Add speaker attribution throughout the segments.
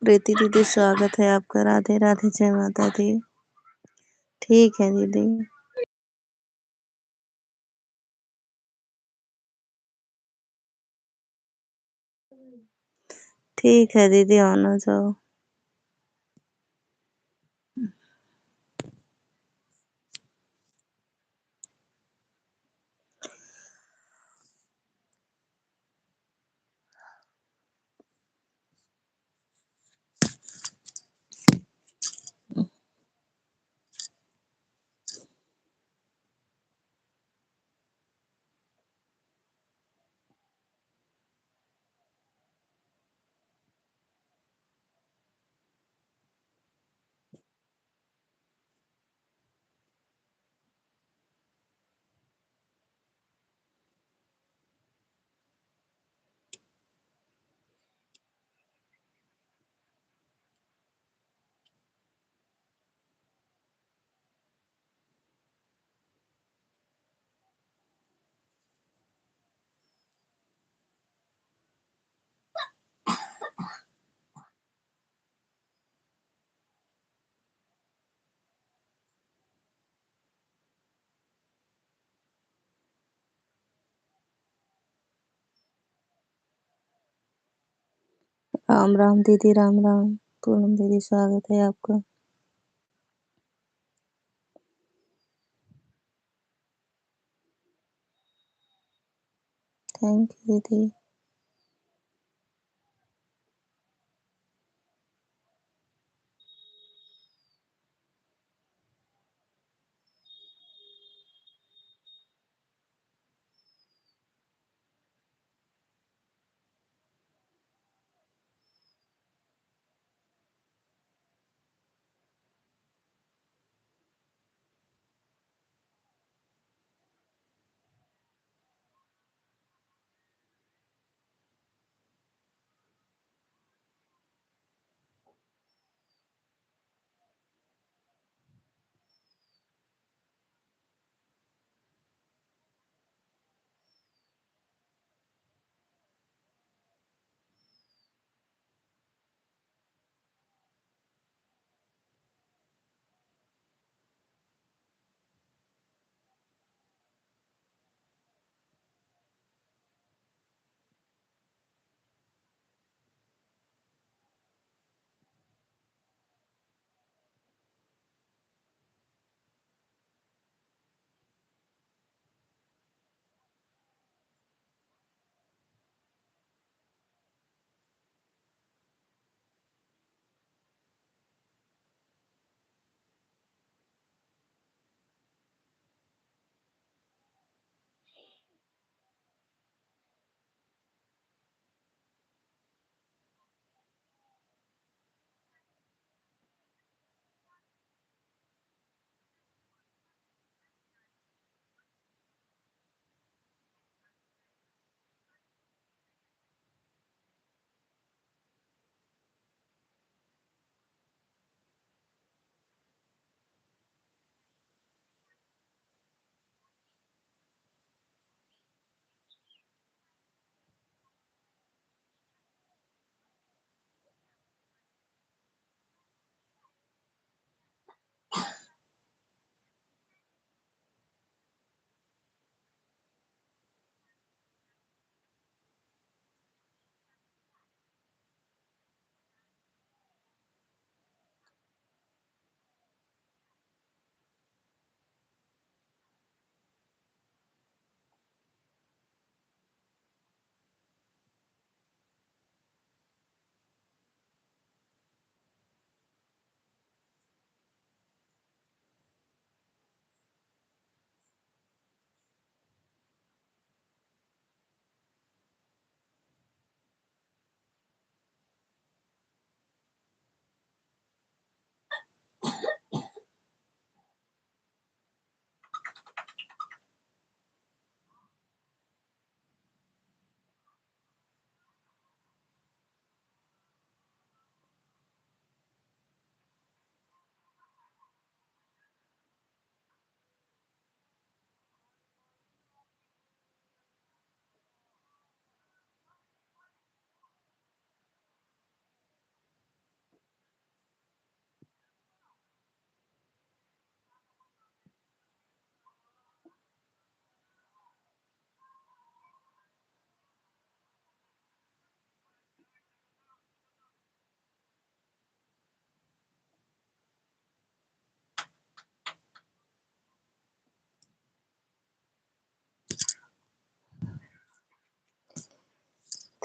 Speaker 1: प्रीति दीदी स्वागत है आपका। राधे राधे, जय माता दी। ठीक है दीदी। ठीक है दीदी, ऑन हो जाओ। राम राम दीदी, राम राम। पूनम दीदी स्वागत है आपका। थैंक यू दीदी।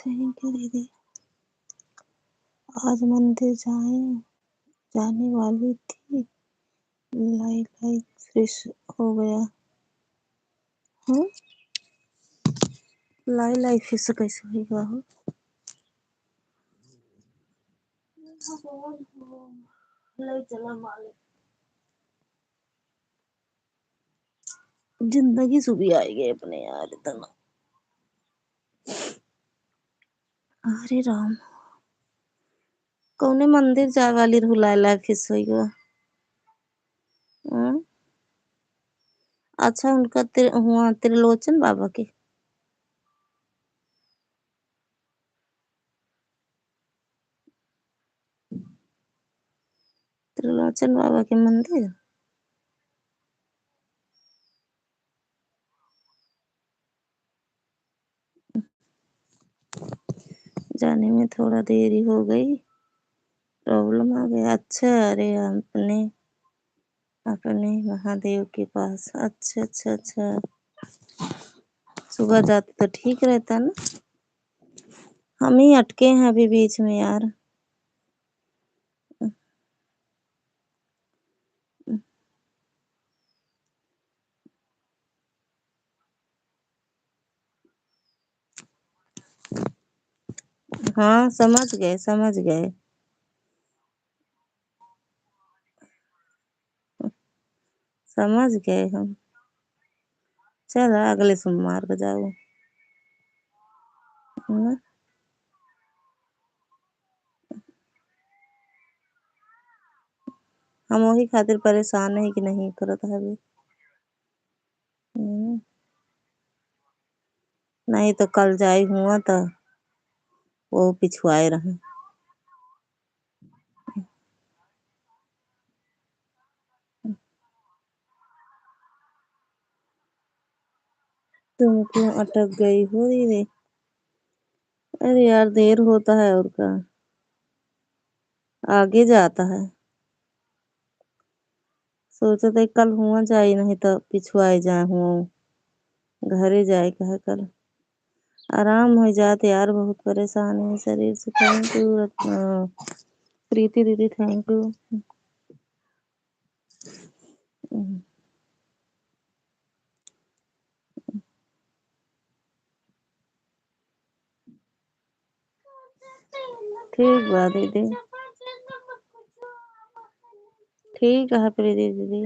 Speaker 1: थैंक यू दीदी। आज मंदिर जाने वाली थी, लाइक फ्रेश हो गया। हम्म, लाइक फिश कैसे होगा हो? चला मालिक, जिंदगी सुबह आएगी अपने यार इतना। अरे राम, कौने मंदिर जाए वाली रहू लाइक फिश होगा? अच्छा, उनका हुआ त्रिलोचन बाबा के। त्रिलोचन बाबा के मंदिर जाने में थोड़ा देरी हो गई, प्रॉब्लम आ गया। अच्छा, अरे अपने महादेव के पास। अच्छा अच्छा अच्छा, सुबह जाते तो ठीक रहता ना। हम ही अटके हैं अभी बीच में यार। हाँ, समझ गए समझ गए। समझ गए हम। चल अगले सोमवार को जाओ ना। हम वही खातिर परेशान है कि नहीं करत है अभी। हम्म, नहीं तो कल जाई हुआ तो वो पिछुआए रहे। तुम क्यों अटक गई हो दीदी? अरे यार, देर होता है और का आगे जाता है। सोचा था कल हुआ जाए, नहीं तो पिछुआए जाए हुआ घरे जाए कहा कल। आराम हो जाते यार, बहुत परेशान है शरीर से। थैंक यू प्रीति दीदी, थैंक यू। ठीक बा दीदी, ठीक है प्रीति दीदी।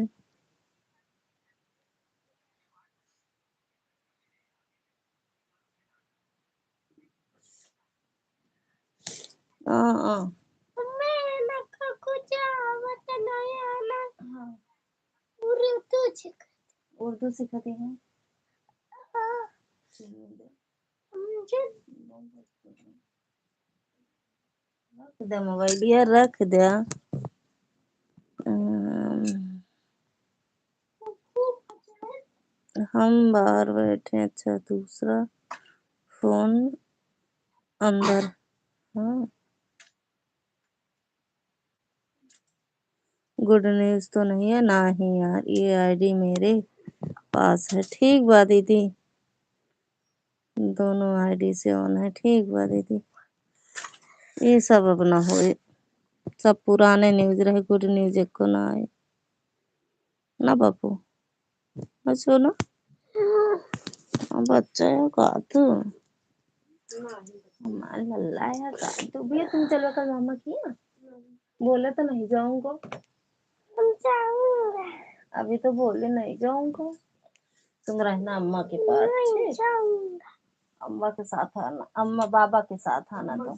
Speaker 1: हाँ हाँ, उर्दू सिखाती है। रख दे मोबाइल यार, रख दे। हम बाहर बैठे। अच्छा, दूसरा फोन अंदर। हाँ, गुड न्यूज तो नहीं है ना ही यार, ये आईडी मेरे पास है। ठीक बा दीदी, दोनों आईडी से ऑन है। ठीक बा दीदी, ये सब अब ना होए। सब पुराने न्यूज रहे, गुड न्यूज एको ना आए ना बापू। अच्छा ना, बच्चा है का तू? हमारे लल्ला है का तू भी? तुम चलो कल मामा की ना, बोले तो नहीं जाऊंगा। तुम जाऊंगा, अभी तो बोले नहीं जाऊंगा। तुम रहना अम्मा के पास। नहीं जाऊंगा, अम्मा के साथ आना, अम्मा बाबा के साथ आना। तो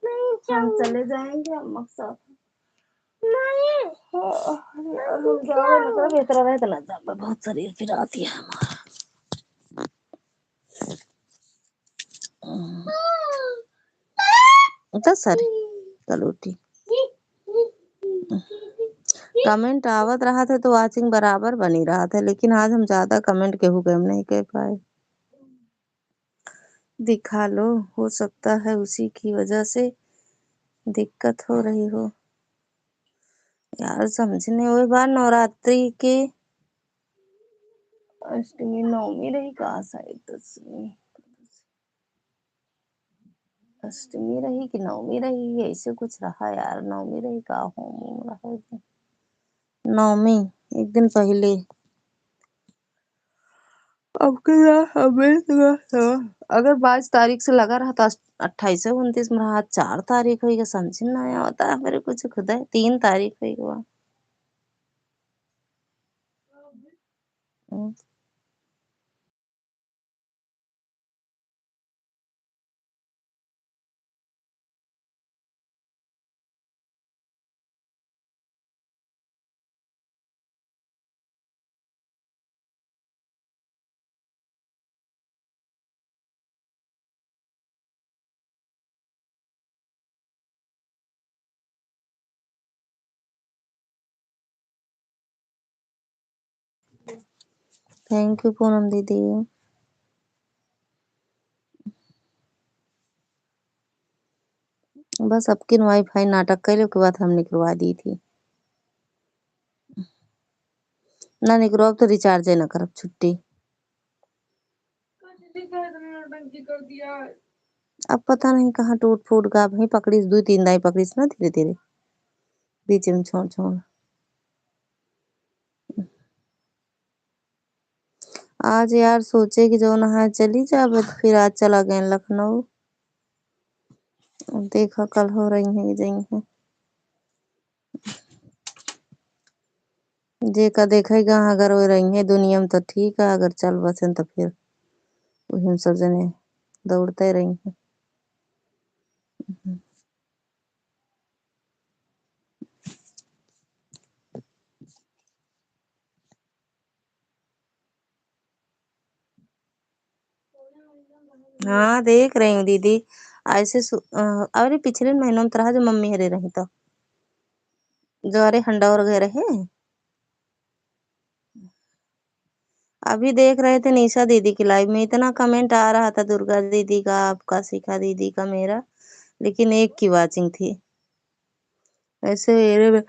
Speaker 1: नहीं, हम चले जाएंगे अम्मा के साथ। नहीं, हम जाओ मतलब इस तरह रहते ना जाओ, बहुत शरीर फिर आती है हमारा। तो सर कल उठी। कमेंट आवत रहा था तो वाचिंग बराबर बनी रहा था, लेकिन आज हम ज्यादा कमेंट केहू के हम नहीं कह पाए। दिखा लो, हो सकता है उसी की वजह से दिक्कत हो रही हो यार। समझने वही बार नवरात्रि के अष्टमी नवमी रही कहा शायद दसवीं। अष्टमी रही कि नवमी रही, ऐसे कुछ रहा यार। नवमी रही का होम रहा एक दिन। नवमी एक दिन पहले। अब क्या हमें तो अगर 22 तारीख से लगा रहा था, 28 29 में रहा, 4 तारीख हुई, समझ ना आया होता है मेरे कुछ खुद है। 3 तारीख हुई हुआ। थैंक यू पूनम दीदी। बस सबकी वाईफाई नाटक करे के बाद हम निकलवा दी थी ना। निकलो अब तो रिचार्ज है ना करब छुट्टी। अब पता नहीं कहाँ टूट फूट गा भाई, पकड़ीस 2 3 दाई पकड़ीस ना, धीरे धीरे बीच में छोड़ छोड़। आज यार सोचे कि जो नहा चली जा, बट फिर आज चला गए लखनऊ। अब देखा कल हो रही है जई है जे का देखेगा। अगर हो रही है दुनिया में तो ठीक है, अगर चल बसन तो फिर वही हम सब जने दौड़ते रही है। हाँ देख रही हूँ दीदी। ऐसे अरे पिछले महीनों में तरह जो मम्मी हरे रही तो जो अरे हंडा और गए रहे। अभी देख रहे थे निशा दीदी की लाइव में, इतना कमेंट आ रहा था दुर्गा दीदी का, आपका, शिखा दीदी का, मेरा, लेकिन एक की वाचिंग थी। ऐसे मेरे में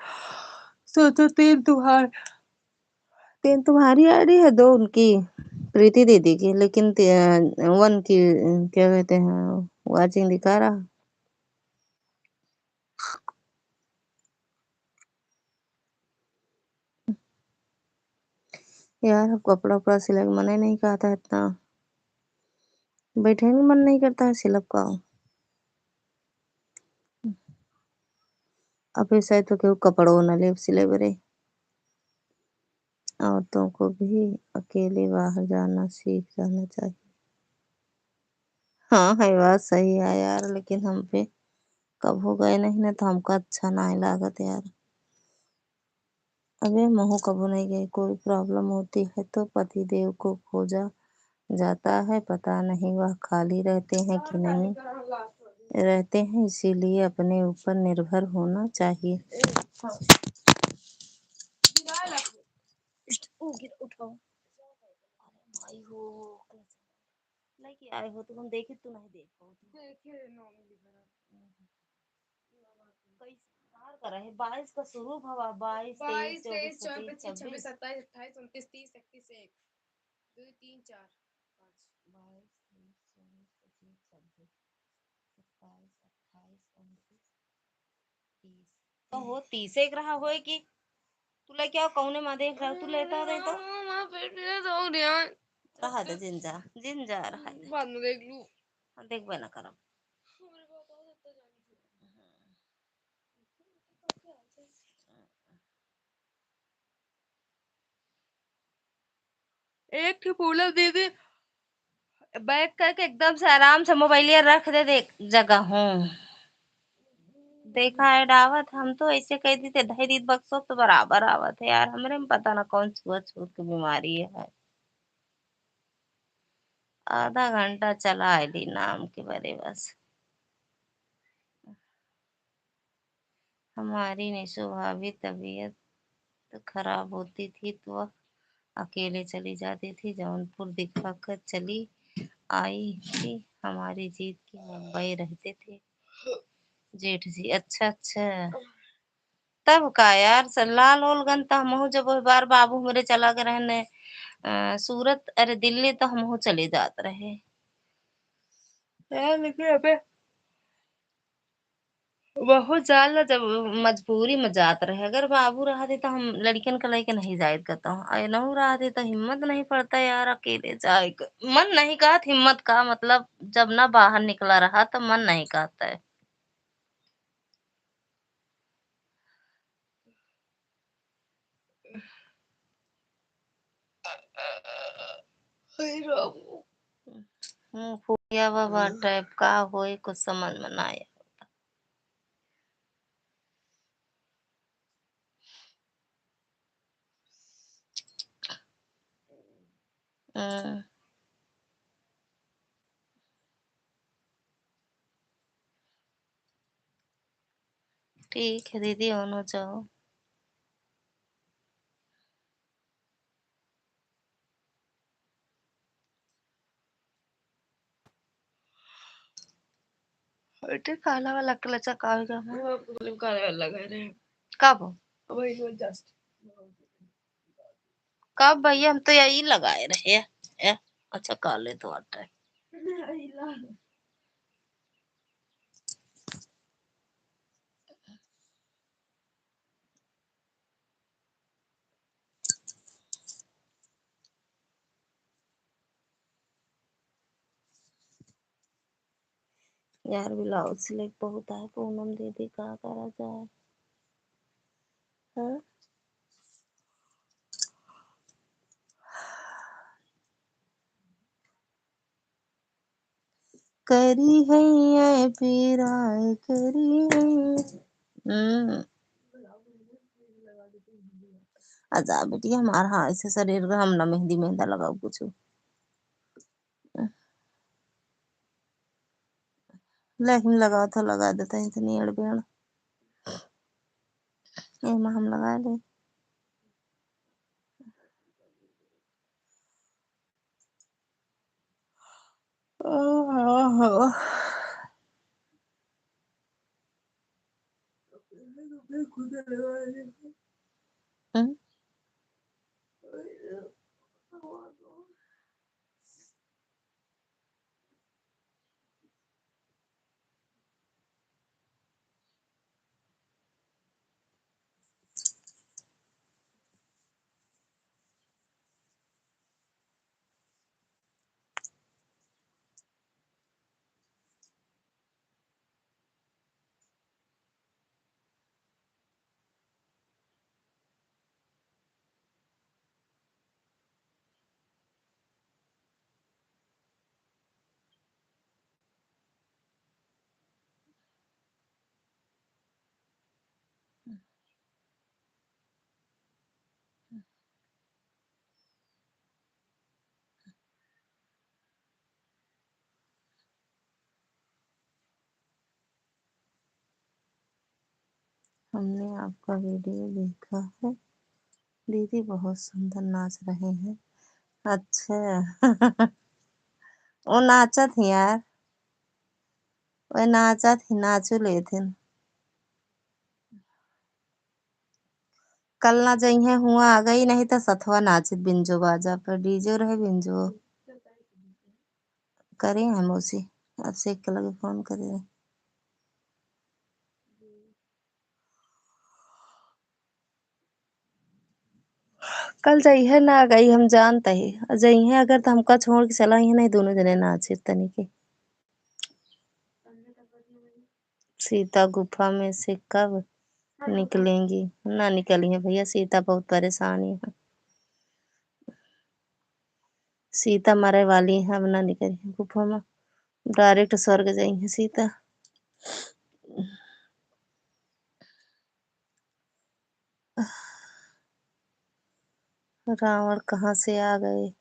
Speaker 1: सोचो तीन तुम्हारी आईडी है, दो उनकी प्रीति दीदी की, लेकिन वन की क्या कहते हैं वाचिंग दिखा रहा। यार अब कपड़ा उपड़ा सिलाई मन ही नहीं कहता है इतना, बैठे नहीं मन नहीं करता है सिलब का। अब ऐसा है तो क्यों कपड़ों न ले सिले बरे। औरतों को भी अकेले बाहर जाना सीख जाना चाहिए। हाँ है बात सही है यार, लेकिन हम पे कब हो गए नहीं ना, तो हमको अच्छा ना ही लागत यार। अबे महू कबू नहीं गई, कोई प्रॉब्लम होती है तो पति देव को खोजा जाता है, पता नहीं वह खाली रहते हैं कि नहीं रहते हैं, इसीलिए अपने ऊपर निर्भर होना चाहिए। उठाओ भाई हो लेके आए हो तो हम देखे तो नहीं देखो कई बार करा है। 22 का शुरू हवा, 22 23 24 25 26 27 28 29 30 हो 30 एक रहा होए कि तू लेके आओ कौने मा देख रहा तू लेता दे तो रहा दे जिंजा जिंजा रहा दे बाद में देख लू। देख बना करब एक ठे फूल दीदी बैठ करके एकदम से आराम से मोबाइलिया रख दे, देख जगह हूँ देखा है डावत। हम तो ऐसे कह दी थे ढाई रीत बक्सो तो बराबर आवत है यार, हमरे में पता ना कौन छुआ छूत की बीमारी है। आधा घंटा चला आईडी नाम के बरे बस। हमारी निशु भाभी तबीयत तो खराब होती थी तो वह अकेले चली जाती थी, जौनपुर दिखा कर चली आई थी। हमारी जीत की मुंबई रहते थे जेठ जी। अच्छा अच्छा तब का यार लाल ओलगन तो हम जब एक बार बाबू मेरे चला गए रहने सूरत, अरे दिल्ली, तो हम चले जाते रहे यार। लेकिन अबे बहुत ज्यादा जब मजबूरी में जात रहे, अगर बाबू रहते तो हम लड़कियन का लेके नहीं जायत करता हूँ, अनहु रहते तो हिम्मत नहीं पड़ता यार अकेले जाए मन नहीं कहत, हिम्मत का मतलब जब ना बाहर निकला रहा तो मन नहीं कहता है। हे राम। फूलिया बाबा टाइप का होई कुछ समझ में ना आया। हम्म, ठीक है दीदी, होनो जाओ। बेटे काला वाला क्लचा का होगा काला वाला लगा रहे हैं। कब? वही जो जस्ट कब भैया, हम तो यही लगाए रहे हैं। अच्छा काले तो आता है। यार ब्लाउज सिलेक्ट बहुत है, पूनम दीदी का करा जाए। हाँ? करी है ये पीराय करी है। हम्म। आजा बेटी हमारा, हाँ ऐसे शरीर का हम ना मेहंदी मेहंदा लगाओ कुछ। लेकिन लगाओ तो लगा देता है इतनी अड़बेड़। एमा हम लगा ले। ओहो। हम्म, हमने आपका वीडियो देखा है, दीदी बहुत सुंदर नाच रहे हैं। अच्छा। वो नाचा थी यार, वो नाचा थी, नाचो ले थे। कल ना जइहे हुआ आ गई, नहीं तो सथवा नाचित बिंजो बाजा पर, डीजे रहे बिंजो। करे हैं मौसी, अब से के लगे फोन करे। कल जइहे ना आ गई हम जानते ही, जइहे अगर तो हमका छोड़ के चला ही नहीं, दोनों जने नाचे तनी के। सीता गुफा में से कब निकलेंगी? ना निकली है भैया, सीता बहुत परेशानी है। सीता मरे वाली है, अब ना निकली गुफा में, डायरेक्ट स्वर्ग जाएंगे सीता। रावण कहाँ से आ गए?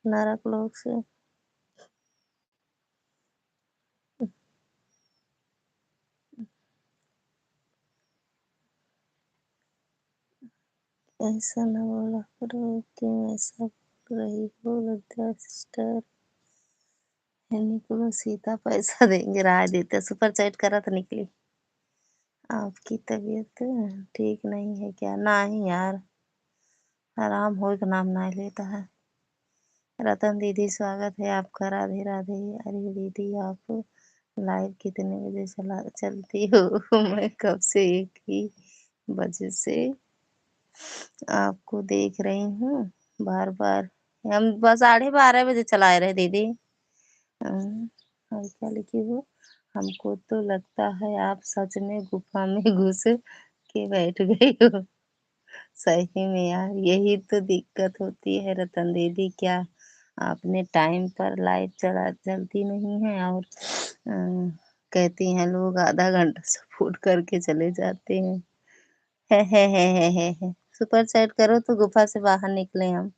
Speaker 1: नरक लोक से। ऐसा न बोला करो, क्यों ऐसा बोल रही हो लज्जा सिस्टर। है निकलो सीता, पैसा देंगे राय देते, सुपर चैट करा तो निकली। आपकी तबीयत ठीक नहीं है क्या? नहीं यार, आराम हो का नाम ना लेता है। रतन दीदी स्वागत है आपका, राधे राधे। अरे दीदी आप लाइव कितने बजे चलती हो? मैं कब से एक ही बजे से आपको देख रही हूँ बार-बार। हम बस 12:30 बजे चलाए रहे दीदी। और क्या लिखी हो? हमको तो लगता है आप सच में गुफ़ा में घुस के बैठ गई हो। सही में यार, यही तो दिक्कत होती है रतन दीदी। क्या आपने टाइम पर लाइट चलती नहीं है और कहती हैं लोग आधा घंटा सपोर्ट करके चले जाते हैं। है। सुपर चैट करो तो गुफा से बाहर निकले हम।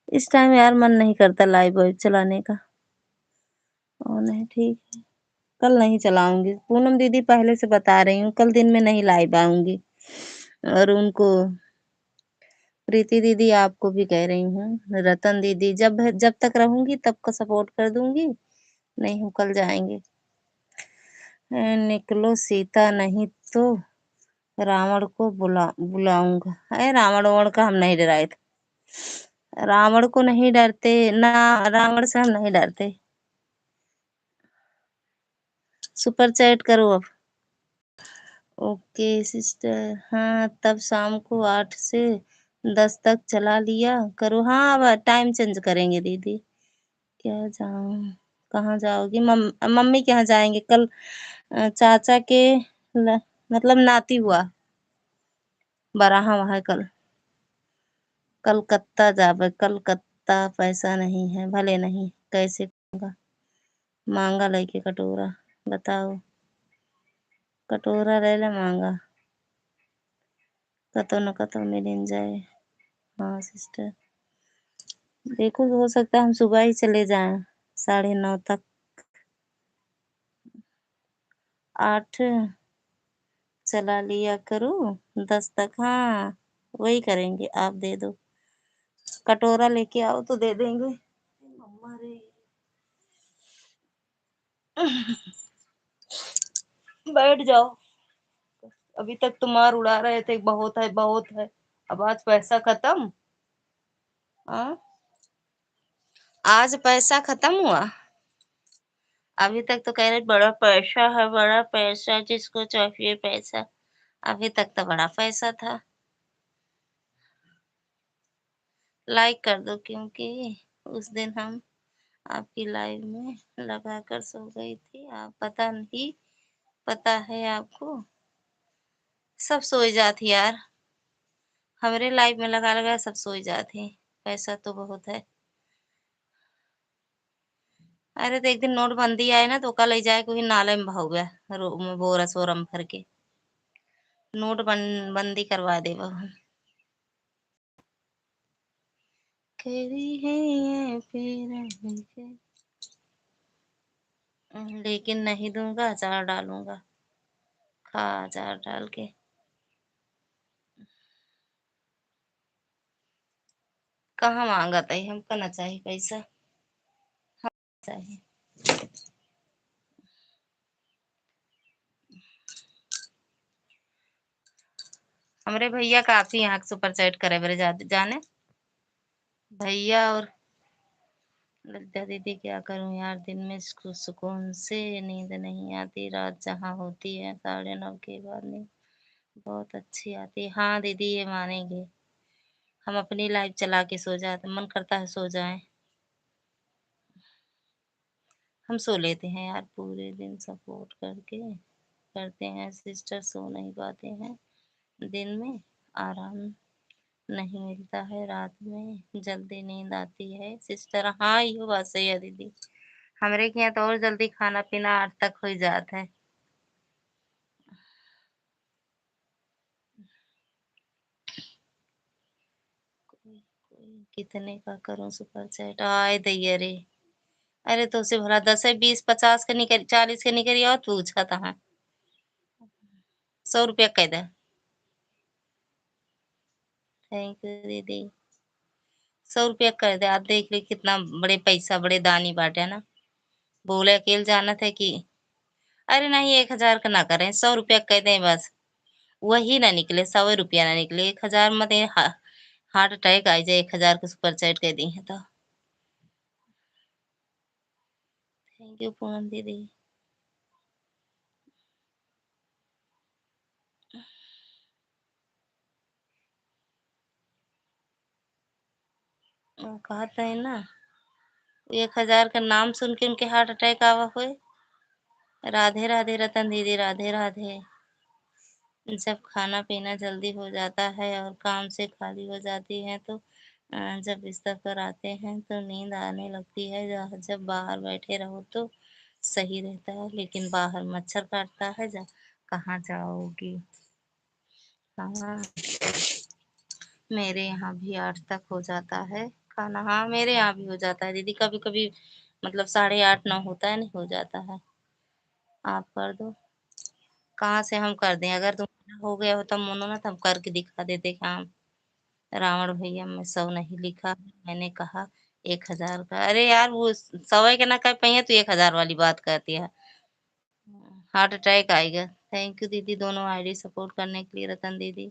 Speaker 1: इस टाइम यार मन नहीं करता लाइव वाइव चलाने का। और नहीं ठीक है, कल नहीं चलाऊँगी। पूनम दीदी पहले से बता रही हूँ, कल दिन में नहीं लाइव आऊँगी। और उनको प्रीति दीदी आपको भी कह रही हूँ, रतन दीदी जब तक रहूँगी तब का सपोर्ट कर दूँगी, नहीं हो कल जाएँगे। निकलो सीता नहीं तो रावण को बुलाऊँगा। अरे रावण-वावण का हम नहीं डराए थे। रावण को नहीं डरते, ना रावण से हम नहीं डरते। सुपर चैट करो अब। ओके सिस्टर, हाँ तब शाम को 8 से 10 तक चला लिया करो। हाँ, अब टाइम चेंज करेंगे दीदी। क्या जाऊँ? कहाँ जाओगी? मम्मी के यहाँ जाएँगे कल। चाचा के ल मतलब नाती हुआ, बराहा वहाँ कल। कलकत्ता जाबे, कलकत्ता पैसा नहीं है, भले नहीं, कैसे कहूँगा? माँगा लइके कटोरा, बताओ। कटोरा ले ले माँगा, कतौ न कतौ मिलिन जाए। हाँ सिस्टर, देखो हो सकता है हम सुबह ही चले जाएँ, 9:30 तक। 8 चला लिया करो, 10 तक। हाँ, वही करेंगे, आप दे दो। कटोरा लेके आओ तो दे देंगे। मम्मा रे! बैठ जाओ। अभी तक तो मार उड़ा रहे थे, बहुत है, बहुत है। अब आज पैसा खत्म। हाँ, आज पैसा खत्म हुआ। अभी तक तो कह रहे बड़ा पैसा है, बड़ा पैसा, जिसको चाहिए पैसा। अभी तक तो बड़ा पैसा था। लाइक कर दो क्योंकि उस दिन हम आपकी लाइव में लगाकर सो गई थी। आप पता है आपको? सब सोई जाती यार। हमरे लाइव में लगा सब सोई जाती। पैसा तो बहुत है। अरे तो एक दिन नोटबंदी आए ना तो ओका ले जाए कोई नाले में बहाउगा बोरा सोरा में भर के। नोट बंदी करवा दे बहू। करी है ये फिर मुझे, लेकिन नहीं दूंगा, अचार डालूंगा। खा अचार डाल के। कहाँ मांगा था हमको ना चाहिए पैसा। चाहिए। हमरे भैया काफी यहाँ सुपर चैट करे बरे जाने। भैया और ललिता दीदी, क्या करूं यार, दिन में सुकून से नींद नहीं आती। रात जहाँ होती है 9:30 के बाद नींद बहुत अच्छी आती है। हाँ दीदी ये मानेंगे, हम अपनी लाइफ चला के सो जाते, मन करता है सो जाएं। हम सो लेते हैं यार, पूरे दिन सपोर्ट करके करते हैं सिस्टर, सो नहीं पाते हैं। दिन में आराम नहीं मिलता है, रात में जल्दी नींद आती है सिस्टर। हाँ ये बात सही है दीदी, हमरे के यहाँ तो और जल्दी खाना पीना 8 तक हो जाता है। कितने का करूं सुपर चैट? आए दैया रे! अरे तो उसे भला 10 है, 20 50 का नहीं करी, 40 का नहीं करी और पूछा था। 100 रुपया कह दे। थैंक यू दीदी। 100 रुपया कर दे, आप देख ली कितना बड़े पैसा, बड़े दानी बाटे ना। बोले अकेले जाना था कि अरे नहीं 1000 का ना करें, 100 रुपया कह दें बस। वही ना निकले, 100 रुपया ना निकले, 1000 मत हार्ट अटैक आ जाए 1000 के सुपर चैट कह दी है तो। थैंक यू पूनम दीदी। कहते हैं ना 1000 का नाम सुन के उनके हार्ट अटैक आवा हुए। राधे राधे रतन दीदी, राधे राधे। जब खाना पीना जल्दी हो जाता है और काम से खाली हो जाती है तो जब बिस्तर पर आते हैं तो नींद आने लगती है। जब बाहर बैठे रहो तो सही रहता है, लेकिन बाहर मच्छर काटता है। कहाँ जाओगी। हाँ, मेरे यहाँ भी 8 तक हो जाता है खाना। हाँ, मेरे यहाँ भी हो जाता है दीदी, कभी कभी मतलब 8:30 9 होता है, नहीं हो जाता है। आप कर दो। कहाँ से हम कर दें, अगर तुम हो गया हो तब मोनो ना, तो हम करके दिखा देते काम। रावण भैया में 100 नहीं लिखा, मैंने कहा 1000 का। अरे यार वो 100 के ना कर पाई तो 1000 वाली बात करती है। हार्ट अटैक आएगा। थैंक यू दीदी दोनों आईडी सपोर्ट करने के लिए। रतन दीदी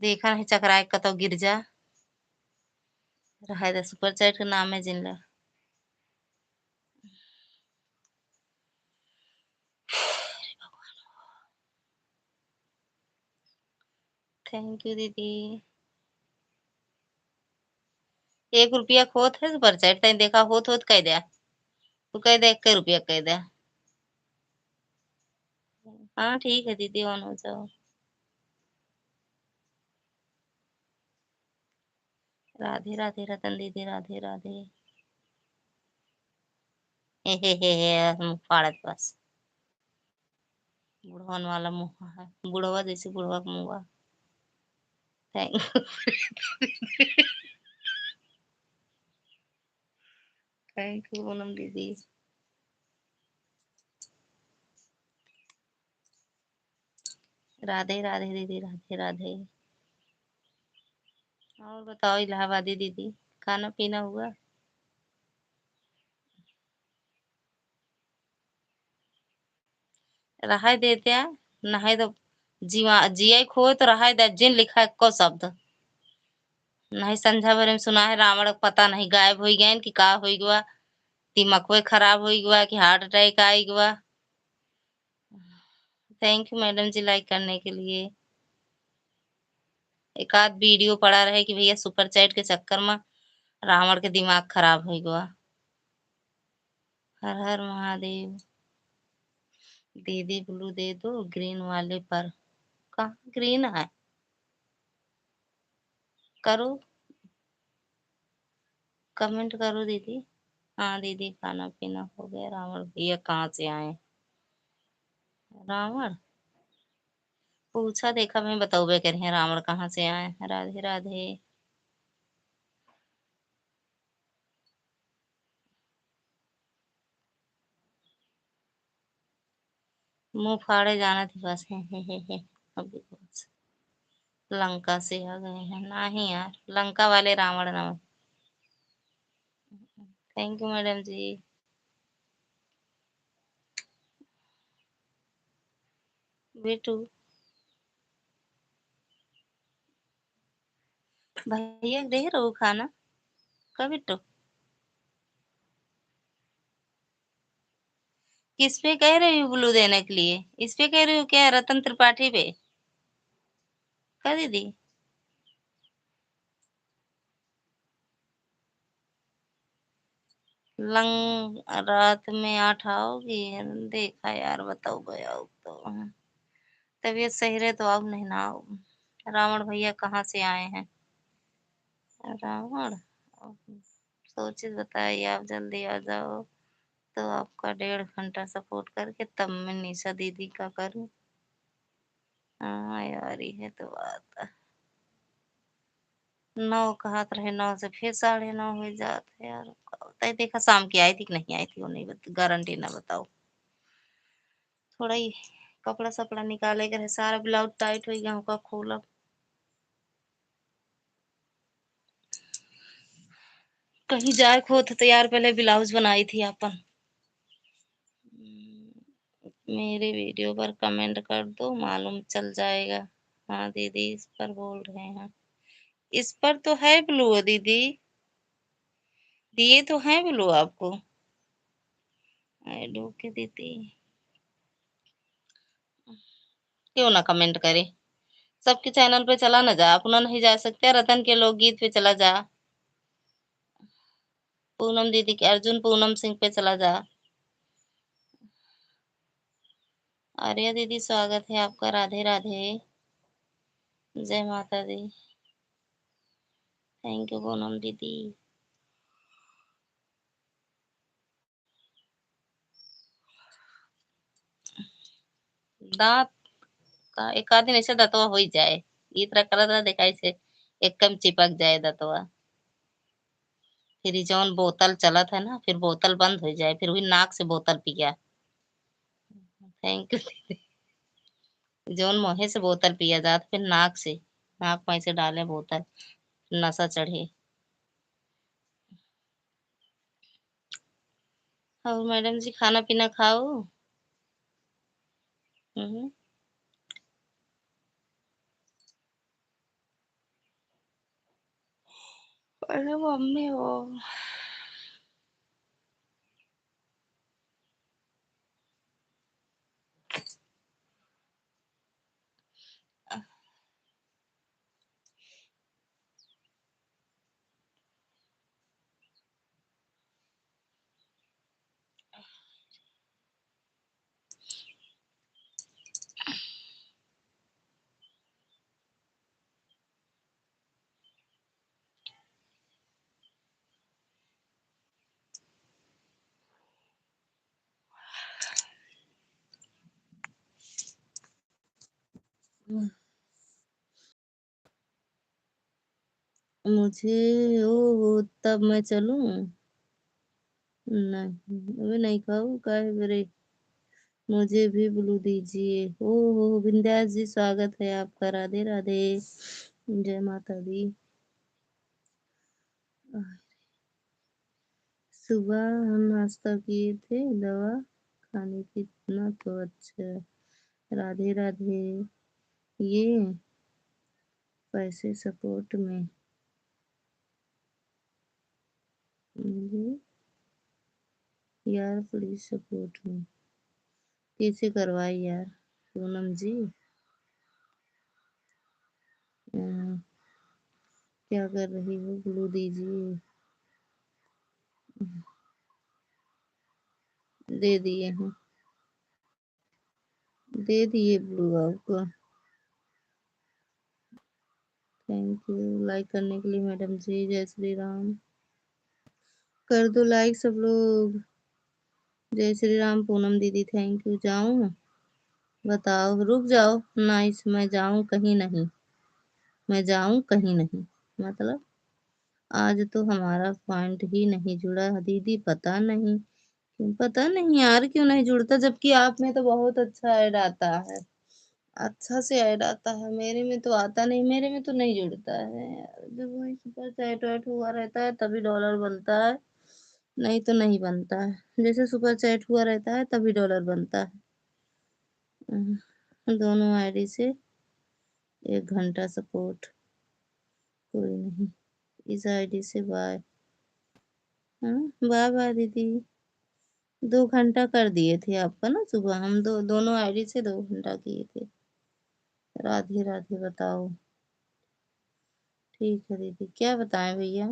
Speaker 1: देखा नहीं चकराए का तो गिर जा रहा है। सुपर चैट का नाम है जिनला। थैंक यू दीदी। 1 रुपया खोत है सुपर चैट तई देखा होत होत कह दिया। तू कह दे 1 रुपया कह दे। हाँ ठीक है दीदी, ऑन हो जाओ। राधे राधे रतन दीदी, राधे राधे। हे मुँह फाड़त बस। बुढ़वन वाला मुँह है, बुढ़वा जैसे बुढ़वा का मुँह। थैंक थैंक यू पूनम दीदी। राधे राधे दीदी, राधे राधे। और बताओ इलाहाबादी दीदी, खाना पीना हुआ। रहा देते हैं नहाए तो जीवा जिया खो तो रहा दे जिन लिखा है को शब्द नहीं। संझा भरे में सुना है रावण का पता नहीं गायब हो गए कि का हो गया, दिमाग खराब हो गया कि हार्ट अटैक आ गया। Thank you madam ji like करने के लिए। एक आध वीडियो पड़ा रहे कि भैया सुपर चैट के चक्कर में रावण के दिमाग खराब हो गया। हर हर महादेव। दीदी ब्लू दे दो ग्रीन वाले पर। कहाँ ग्रीन है, करो कमेंट करो दीदी। हाँ दीदी खाना पीना हो गया। रावण भैया कहाँ से आए। रावण पूछा देखा मैं बताओ बे कर रावण कहाँ से आए। राधे राधे। मुंह फाड़े जाना थी बस। हे अभी बस। लंका से आ गए हैं नहीं यार, लंका वाले रावण ना। थैंक यू मैडम जी। बेटू भैया दे रहो खाना का बेटू। किस पे कह रही हूँ ब्लू देने के लिए, इस पे कह रही हूँ क्या रतन त्रिपाठी पे का दीदी। लंग रात में 8 आओगी। देखा यार बताओ गया तो तबीयत सही रहे तो आओ, नहीं ना आओ। रावण भैया कहाँ से आए हैं। रावण सोचे बताइए, आप जल्दी आ जाओ तो आपका 1.5 घंटा सपोर्ट करके तब मैं निशा दीदी का करूँ। हाँ यार ये तो बात है। 9 का हाथ रहे 9 से फिर 9:30 हो जाते यार। बताइए देखा शाम की आई थी कि नहीं आई थी वो नहीं गारंटी ना बताओ। थोड़ा ही कपड़ा सपड़ा निकाले कर सारा ब्लाउज टाइट हो गया का खोला। कहीं जाए खो तो यार पहले ब्लाउज बनाई थी अपन। मेरे वीडियो पर कमेंट कर दो मालूम चल जाएगा।
Speaker 2: हाँ दीदी, इस पर बोल रहे हैं। इस पर तो है ब्लू दीदी, दिए तो हैं ब्लू आपको। ऐड के दीदी, क्यों ना कमेंट करे। सबके चैनल पे चला ना जा, अपना नहीं जा सकते। रतन के लोकगीत पे चला जा, पूनम दीदी के, अर्जुन पूनम सिंह पे चला जा। आर्या दीदी स्वागत है आपका, राधे राधे, जय माता दी। थैंक यू पूनम दीदी। दांत का एक आध दिन ऐसे दतवा हो ही जाए, ई तरह करत देखा ऐसे एकदम चिपक जाए दतवा। फिर ई जौन बोतल चलत है ना, फिर बोतल बंद हो जाए, फिर वही नाक से बोतल पिया। थैंक यू दीदी। जौन मुंहे से बोतल पिया जाता, फिर नाक से, नाक में ऐसे डाले बोतल, नशा चढ़े। और मैडम जी खाना पीना खाओ। हम्म। अरे मम्मी हो। मुझे ओ तब मैं चलूं। नहीं अभी नहीं खाऊं, काहे बरे। मुझे भी ब्लू दीजिए। हो बिंदास जी, स्वागत है आपका, राधे राधे, जय माता दी। सुबह हम नाश्ता किए थे, दवा खाने की इतना तो अच्छा। राधे राधे। ये पैसे सपोर्ट में मुझे, यार प्लीज सपोर्ट में। कैसे करवाई यार पूनम जी। क्या कर रही हो, ब्लू दीजिए। दे दिए हैं, दे दिए ब्लू आपको। थैंक यू लाइक करने के लिए मैडम जी, जय श्री राम। कर दो लाइक सब लोग। जय श्री राम पूनम दीदी, थैंक यू। जाऊं, बताओ, रुक जाओ। नाइस, मैं जाऊं कहीं नहीं, मैं जाऊं कहीं नहीं, मतलब आज तो हमारा पॉइंट ही नहीं जुड़ा दीदी, पता नहीं क्यों, पता नहीं यार क्यों नहीं जुड़ता, जबकि आप में तो बहुत अच्छा ऐड आता है, अच्छा से ऐड आता है। मेरे में तो आता नहीं, मेरे में तो नहीं जुड़ता है यार। जब वही सुपर चैट वैट हुआ रहता है तभी डॉलर बनता है, नहीं तो नहीं बनता है। जैसे सुपर चैट हुआ रहता है तभी डॉलर बनता है। दोनों आईडी से 1 घंटा सपोर्ट, कोई नहीं। इस आईडी से बाय। हाँ बाय बाय दीदी। 2 घंटा कर दिए थे आपका ना सुबह, हम दोनों आईडी से 2 घंटा किए थे। राधे राधे, बताओ। ठीक है दीदी, क्या बताएं भैया।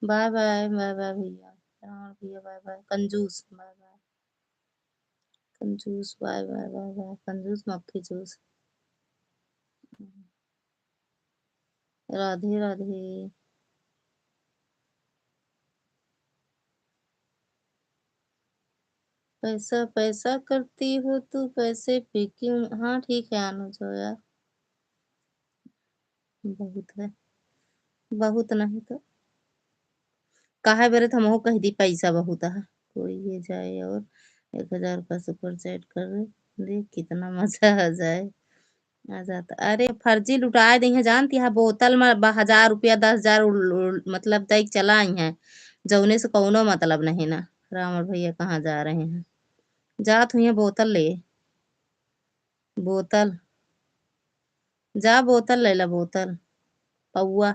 Speaker 2: बाय बाय, बाय बाय भैया, रावण भैया बाय बाय, कंजूस बाय बाय, कंजूस बाय बाय, बाय बाय कंजूस मक्खी जूस। राधे राधे। पैसा पैसा करती हो तू, पैसे पे क्यों। हाँ ठीक है अनुज हो यार, बहुत है, बहुत नहीं तो काहे बेरे तो हमहू कह दी पैसा बहुत है। कोई ये जाए और 1,000 का सुपर चैट कर दे, देख कितना मजा आ जाए। आ जाता, अरे फर्जी लुटा दी है, जानती है बोतल में 1,000 रुपया 10,000 मतलब तय चला आई है, जौने से कौनो मतलब नहीं ना। रावण भैया कहाँ जा रहे हैं, जात हुई है बोतल ले, बोतल जा बोतल ले ला, बोतल पौआ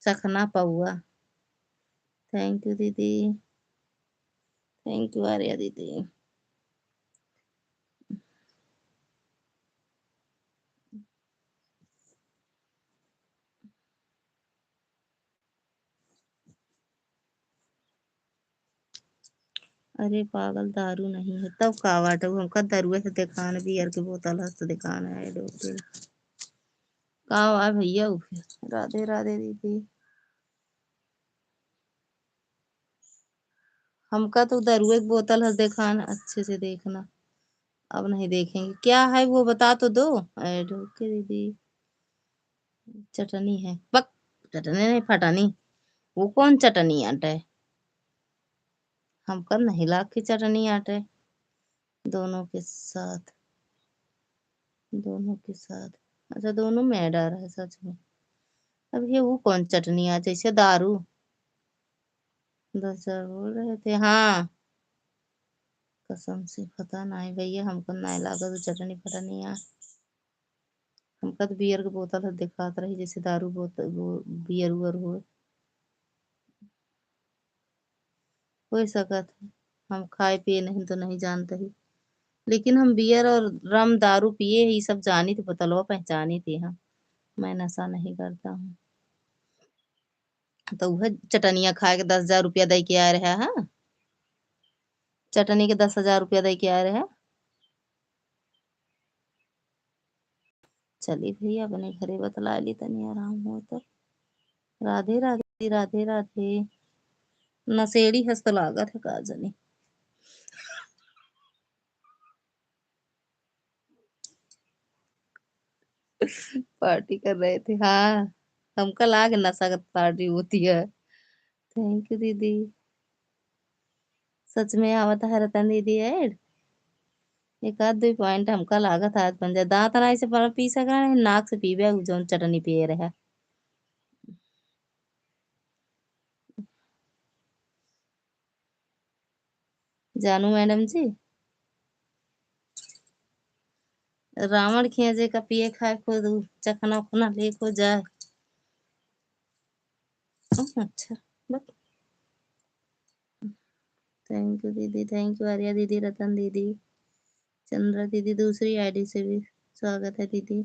Speaker 2: चखना पौआ। थैंक यू दीदी, थैंक यू आर्या दीदी। अरे पागल, दारू नहीं है तब का बाटे, हमका दारुए से दिखान, बियर की बोतल हस्त दिखान है डोके का आ भैया। राधे राधे दीदी। हमका तो दारुए की बोतल हस्त दिखान, अच्छे से देखना। अब नहीं देखेंगे, क्या है वो बता तो दो। ऐड ओके दीदी। चटनी है बक, चटनी नहीं फटानी। वो कौन चटनी आटे, हमका नहीं लाग की चटनी आटे। दोनों के साथ, दोनों के साथ। अच्छा दोनों में ऐड आ रहा है सच में। अब ये वो कौन चटनी आ, जैसे दारू। 10,000 बोल रहे थे हाँ। कसम से पता नहीं भैया, हमको नहीं लगा तो चटनी फटनी आ। हमका तो बियर की बोतल दिखात रही, जैसे दारू बोतल वो बियर उयर हो सकत है। हम खाए पिए नहीं तो नहीं जानते ही, लेकिन हम बियर और रम दारू पिए ही सब जानी थी, बोतलवा पहचानी थी हम। मैं नशा नहीं करता हूँ। तो वह चटनिया खाए के 10,000 रुपया दे के आ रहा है। हाँ? चटनी के 10,000 रुपया दे के आ रहे हैं। चली भैया अपने घरे बतला ली, तनी आराम हो तो। राधे राधे राधे राधे। नशेड़ी हस्त लागत है काजनी। पार्टी कर रहे थे हाँ। हमका लाग नशा का पार्टी होती है। थैंक यू दीदी। सच में आवत है रतन दीदी ऐड। एक आध 2 पॉइंट हमका लागत आज बन जाए, दांत नाई से पर पी सका है, नाक से पीबे जो चटनी पिए रहे। जानू मैडम जी, रावण खियाजे का पिए खाए को चखना उखना ले को जाए। अच्छा बस। थैंक यू दीदी, थैंक यू आर्या दीदी, रतन दीदी, चंद्रा दीदी, दूसरी आईडी से भी स्वागत है दीदी।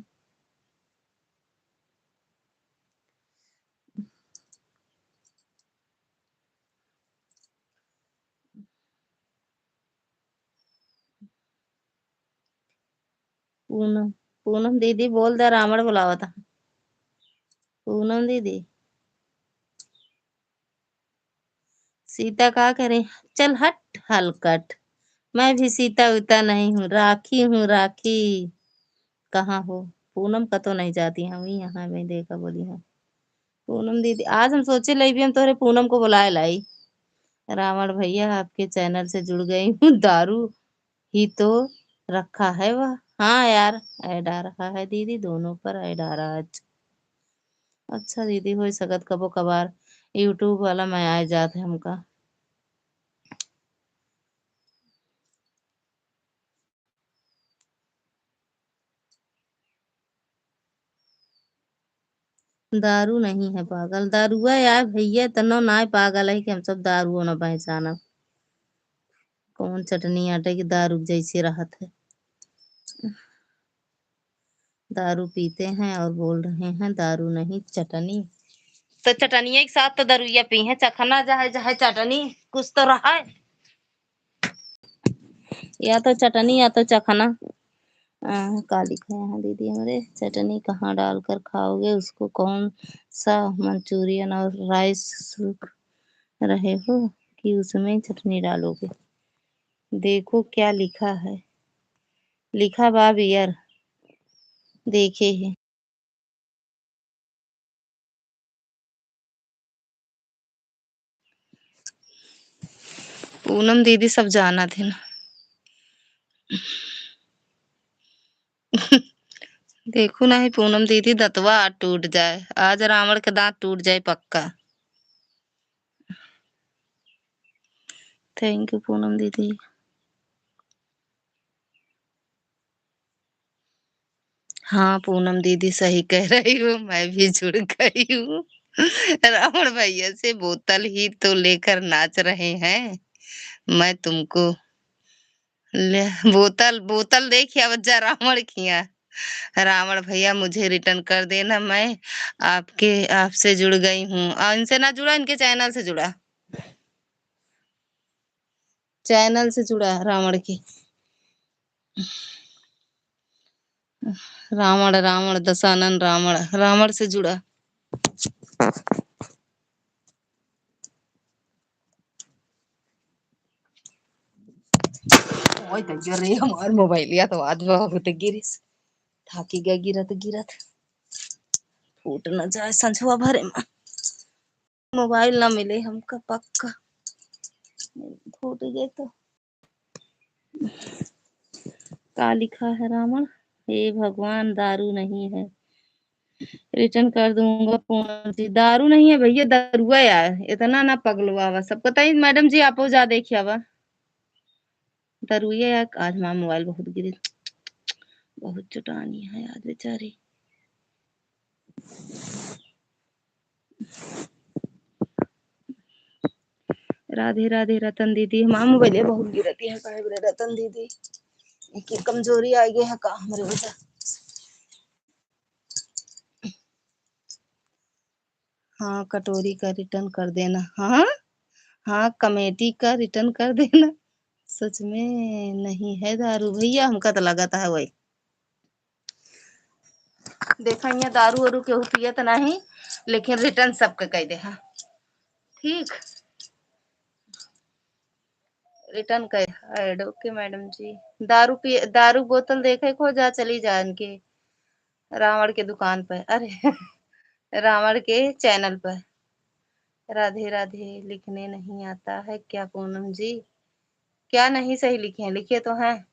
Speaker 2: पूनम, पूनम दीदी बोल दे, रावण बुलावा था। पूनम दीदी, सीता का करे, चल हट हलकट। मैं भी सीता उता नहीं हूँ, राखी हूँ राखी। कहाँ हो पूनम का, तो नहीं जाती हम ही यहाँ में देखा बोली हूँ। पूनम दीदी आज हम सोचे लाई भी हम तोहरे पूनम को बुलाए लाई। रावण भैया आपके चैनल से जुड़ गई हूँ, दारू ही तो रखा है वह। हाँ यार, ऐड आ रहा है दीदी, दोनों पर ऐड आ रहा है। अच्छा दीदी हो सकत कबो कबार यूट्यूब वाला मैं आ जात है हमका। दारू नहीं है पागल, दारुआ यार भैया तनो ना पागल है कि हम सब दारू न पहचाना। कौन चटनी आटे की दारू जैसी राहत है। दारू पीते हैं और बोल रहे हैं दारू नहीं चटनी। तो चटनिया के साथ तो दरुइया पी है, चखना जाए जाए चटनी कुछ तो रहा है। या तो चटनी या तो चखना। का लिखा है यहाँ दीदी हमारे, चटनी कहाँ डालकर खाओगे उसको, कौन सा मंचूरियन और राइस सूख रहे हो कि उसमें चटनी डालोगे। देखो क्या लिखा है, लिखा बाब यार देखे है। पूनम दीदी सब जाना थे ना। देखो ना ही पूनम दीदी दतवा आज टूट जाए, आज रावण के दांत टूट जाए पक्का। थैंक यू पूनम दीदी। हाँ पूनम दीदी सही कह रही हो, मैं भी जुड़ गई हूँ। रावण भैया से बोतल ही तो लेकर नाच रहे हैं। मैं तुमको ले बोतल बोतल देखिए बच्चा रावण किया। रावण भैया मुझे रिटर्न कर देना, मैं आपके आपसे जुड़ गई हूँ। इनसे ना जुड़ा, इनके चैनल से जुड़ा, चैनल से जुड़ा रावण के। रावण रावण दशानन रावण, रावण से जुड़ा। ओए तो गिर रही हमार मोबाइल या तो आज बहुत गिरिस, थाकी गया गिरत गिरत, फूट न जाए संझवा भरे में मोबाइल ना मिले हमका पक्का, फूट गए तो। का लिखा है रावण, हे भगवान दारू नहीं है, रिटर्न कर दूंगा पूनम जी। दारू नहीं है भैया, दारुआ यार, इतना ना पगलवा वा सब पता ही। मैडम जी आप जा देखिए वा, दारुआ यार। आज हमारा मोबाइल बहुत गिरी, बहुत चुटानी है आज बेचारी। राधे राधे रतन दीदी, हमारा मोबाइल बहुत गिरती है काहे बरे रतन दीदी, की कमजोरी आ गई है का हमारे वजह। हाँ कटोरी का रिटर्न कर देना, हाँ हाँ कमेटी का रिटर्न कर देना। सच में नहीं है दारू भैया, हमका तो लगा था वही। देखा यहाँ दारू वारू केहू पियत नहीं, लेकिन रिटर्न सबके कह दे। हाँ ठीक, रिटर्न कर ओके मैडम जी। दारू पी, दारू बोतल देखे खो जा, चली जा इनके रावण के दुकान पर, अरे रावण के चैनल पर। राधे राधे लिखने नहीं आता है क्या पूनम जी? क्या नहीं सही लिखे हैं, लिखे तो हैं।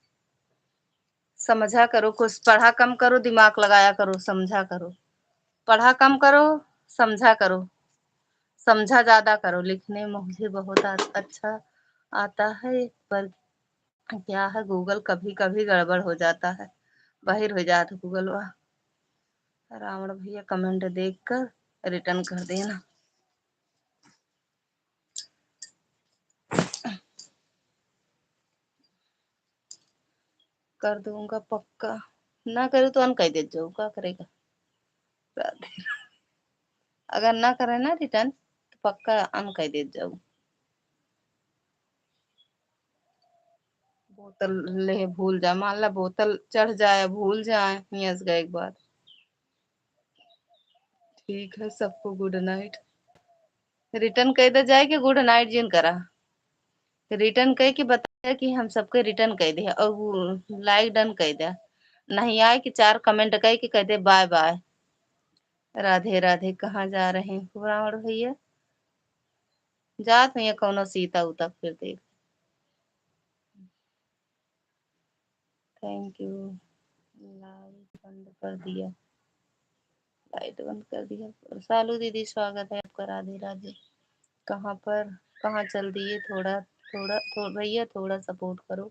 Speaker 2: समझा करो, कुछ पढ़ा कम करो, दिमाग लगाया करो, समझा करो। पढ़ा कम करो, समझा करो, समझा ज्यादा करो। लिखने मुझे बहुत अच्छा आता है, पर क्या है गूगल कभी कभी गड़बड़ हो जाता है, बाहिर हो जाता गूगल वा। रावण भैया कमेंट देखकर रिटर्न कर देना। कर दूंगा पक्का, ना करे तो अन कह दे जाओ, क्या करेगा। अगर ना करे ना रिटर्न तो पक्का अन कह दे जाओ। बोतल ले भूल जा, मान ला बोतल चढ़ जाए भूल जाए, यस गए एक बार। ठीक है सबको गुड नाइट। रिटर्न कह दे जाए कि गुड नाइट जिन करा, रिटर्न कह के बताया कि हम सबके रिटर्न कह दे, और वो लाइक डन कह दे। नहीं आए कि 4 कमेंट कह दे बाय बाय। राधे राधे कहाँ जा रहे हैं रावण भैया? जात में कौनो सीता उता फिर देख। Thank you. लाइट बंद कर दिया, लाइट बंद कर दिया। सालू दीदी स्वागत है आपका, राधे राधे। कहाँ पर, कहाँ चल दिए? थोड़ा थोड़ा भैया थोड़ा सपोर्ट करो।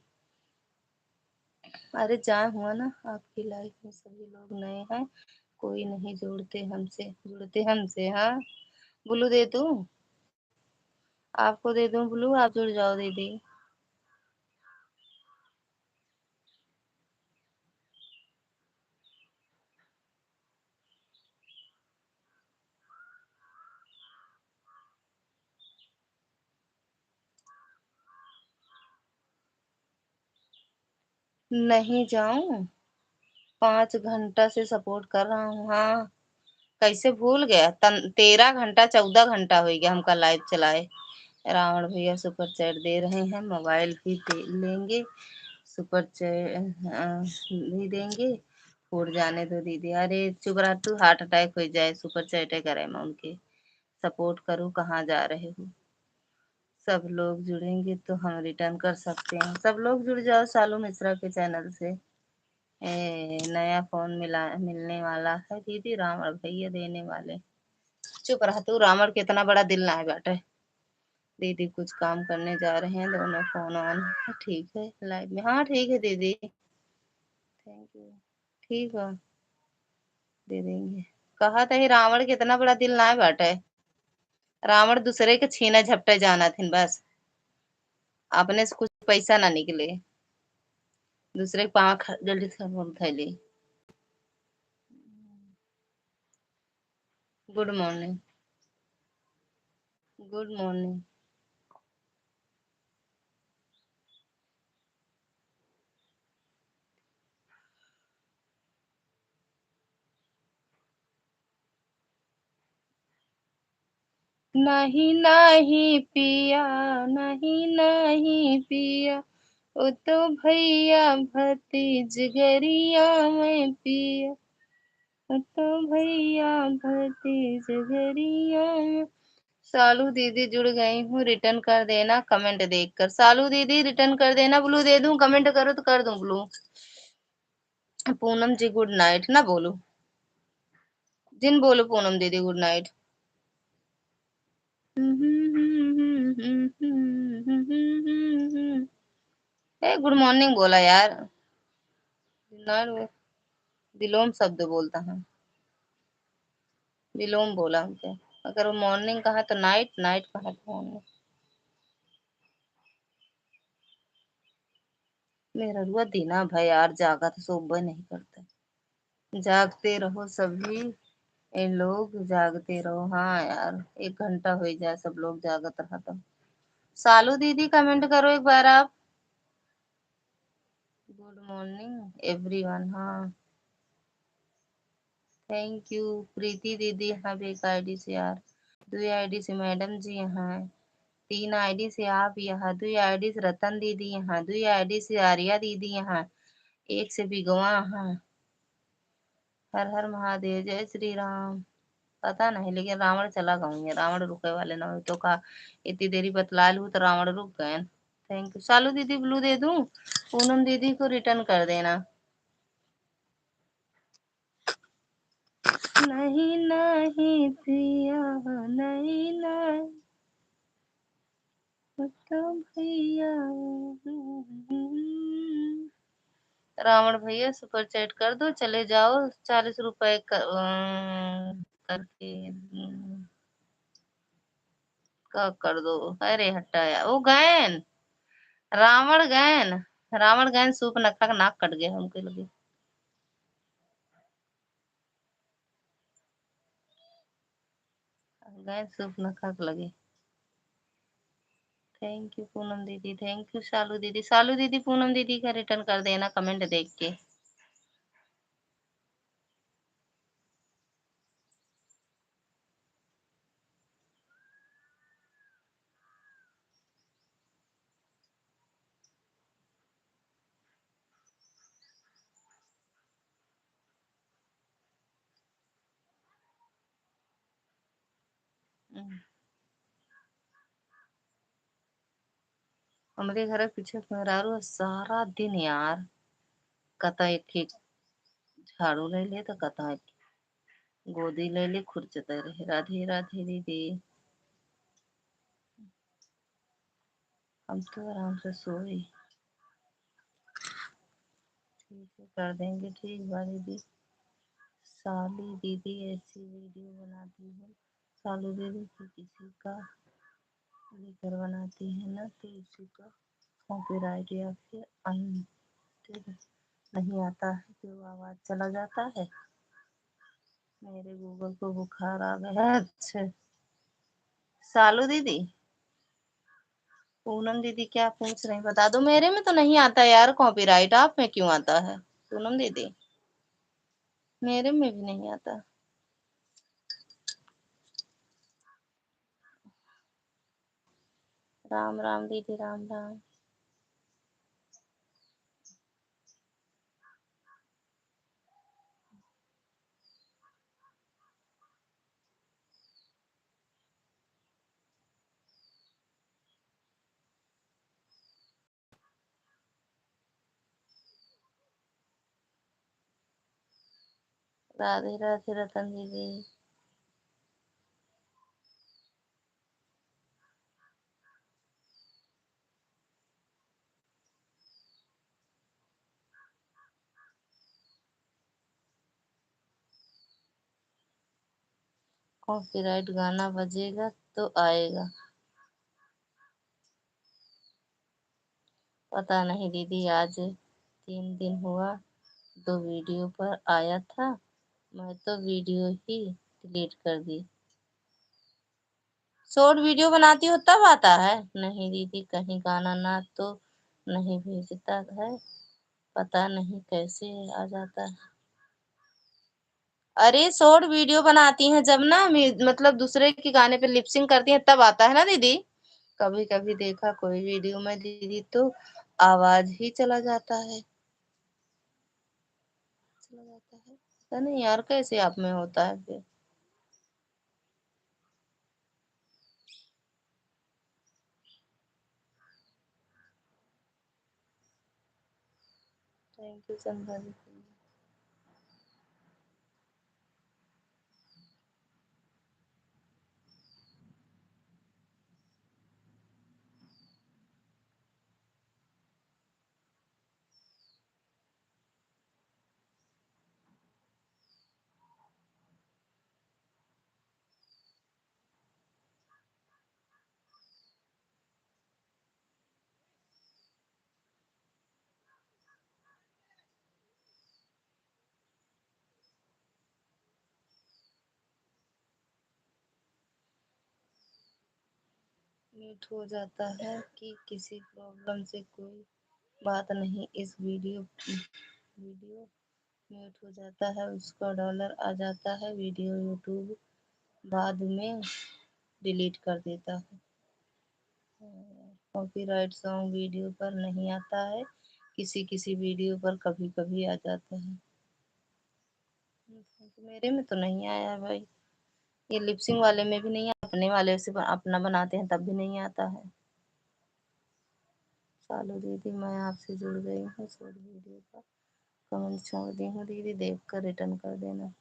Speaker 2: अरे जाए हुआ ना, आपकी लाइफ में सभी लोग नए हैं, कोई नहीं जुड़ते हमसे। हाँ ब्लू दे दूं आपको, दे दूं ब्लू, आप जुड़ जाओ दीदी। नहीं जाऊं, 5 घंटा से सपोर्ट कर रहा हूँ। हाँ कैसे भूल गया, 13 घंटा 14 घंटा हो गया हमका लाइव चलाए। रावण भैया सुपर चैट दे रहे हैं, मोबाइल भी लेंगे, सुपर चैट भी देंगे। फूट जाने दो दीदी, अरे चुप रहा तू, हार्ट अटैक हो जाए, सुपर चैट करे मैं उनके सपोर्ट करूँ, कहाँ जा रहे हो। सब लोग जुड़ेंगे तो हम रिटर्न कर सकते हैं, सब लोग जुड़ जाओ सालू मिश्रा के चैनल से। नया फोन मिलने वाला है दीदी, रावण भैया देने वाले। चुप रहा तू, रावण के इतना बड़ा दिल ना है बेटे। दीदी कुछ काम करने जा रहे हैं, दोनों फोन ऑन है। ठीक है लाइव में, हाँ ठीक है दीदी, थैंक यू। ठीक है दे देंगे। कहा था ही रावण के इतना बड़ा दिल ना बाटे। रावण दूसरे के छीना झपटे जाना थिन बस। अपने से कुछ पैसा ना निकले। दूसरे के पाँव जल्दी से थैली। Good morning. Good morning. नहीं नहीं पिया, नहीं नहीं पिया, ओ तो भैया भतीजगरिया में पिया, ओ तो भैया भतीजगरिया में। सालू दीदी जुड़ गई हूँ, रिटर्न कर देना कमेंट देखकर। सालू दीदी रिटर्न कर देना। ब्लू दे दूं? कमेंट करो तो कर दूं ब्लू। पूनम जी गुड नाइट ना बोलो। जिन बोलो पूनम दीदी good night. A good morning बोला यार। विलोम शब्द बोलता है। विलोम बोला हमसे। अगर वो मॉर्निंग कहा तो नाइट, नाइट कहा तो मॉर्निंग। मेरा रुआ दीना भाई यार, जागा तो सुबह नहीं करते। जागते रहो सभी। इन लोग जागते रहो। हाँ यार, 1 घंटा हो जाए सब लोग जागत रहा तो। सालू दीदी कमेंट करो एक बार आप। Good morning everyone. हाँ थैंक यू। प्रीति दीदी यहाँ भी एक आईडी से यार। 2 आईडी से मैडम जी यहाँ है। 3 आईडी से आप यहाँ। 2 आईडी से रतन दीदी यहाँ। 2 आईडी से आर्या दीदी यहाँ। एक से बिगवा यहाँ। हर हर महादेव, जय श्री राम। पता नहीं लेकिन रावण चला गऊंगे। रावण रुके वाले ना हो तो का। इतनी देरी बतला लू तो रावण रुक गए। Thank you. सालू दीदी ब्लू दे दूं? पूनम दीदी को रिटर्न कर देना। नहीं नहीं पिया, नहीं नहीं, तो भैया। रावण भैया सुपर चैट कर दो, चले जाओ 40 रुपए करके का कर दो। अरे हटा यार, वो गैन रावण गैन। रावण गैन सूप नखा का नाक कट गया उनके लगे। गैन सूप नखा के लगे। थैंक यू पूनम दीदी। थैंक यू शालू दीदी। शालू दीदी पूनम दीदी का रिटर्न कर देना कमेंट देख के। हमारे घर के पीछे मेहरारू सारा दिन यार, कता एक एक झाड़ू ले ले तो कता एक गोदी ले ले खुरचते रहे। राधे राधे दीदी। हम तो आराम से सोई। ठीक है कर देंगे। ठीक बा दीदी। साली दीदी ऐसी वीडियो बनाती है। सालू दीदी की किसी का लेकर बनाती है ना तो इसी का कॉपीराइट या फिर अनलिमिटेड नहीं आता है कि वो आवाज चला जाता है। मेरे गूगल को बुखार आ गया है। अच्छा सालू दीदी। पूनम दीदी क्या पूछ रही बता दो। मेरे में तो नहीं आता यार कॉपीराइट, आप में क्यों आता है पूनम दीदी? मेरे में भी नहीं आता। राम राम दीदी, राम राम। राधे राधे रतन दीदी। कॉपीराइट गाना बजेगा तो आएगा। पता नहीं दीदी, आज 3 दिन हुआ 2 वीडियो पर आया था, मैं तो वीडियो ही डिलीट कर दी। शॉर्ट वीडियो बनाती हो तब आता है? नहीं दीदी, कहीं गाना ना तो नहीं भेजता है, पता नहीं कैसे आ जाता है। अरे शॉर्ट वीडियो बनाती हैं जब ना, मतलब दूसरे के गाने पे लिपसिंग करती हैं तब आता है ना दीदी। कभी कभी देखा कोई वीडियो में दीदी तो आवाज ही चला जाता है। पता नहीं यार कैसे आप में होता है फिर। थैंक यू चंदा जी। म्यूट हो जाता है कि किसी प्रॉब्लम से? कोई बात नहीं, इस वीडियो म्यूट हो जाता है, उसका डॉलर आ जाता है, वीडियो यूट्यूब बाद में डिलीट कर देता है। कॉपीराइट सॉन्ग वीडियो पर नहीं आता है, किसी किसी वीडियो पर कभी कभी आ जाता है। मेरे में तो नहीं आया है भाई, ये लिपसिंग वाले में भी नहीं, अपने वाले से अपना बनाते हैं तब भी नहीं आता है। सालू दीदी, मैं आपसे जुड़ गई हूँ, शॉर्ट वीडियो का कमेंट छोड़ दी हूँ दीदी, देख कर रिटर्न कर देना।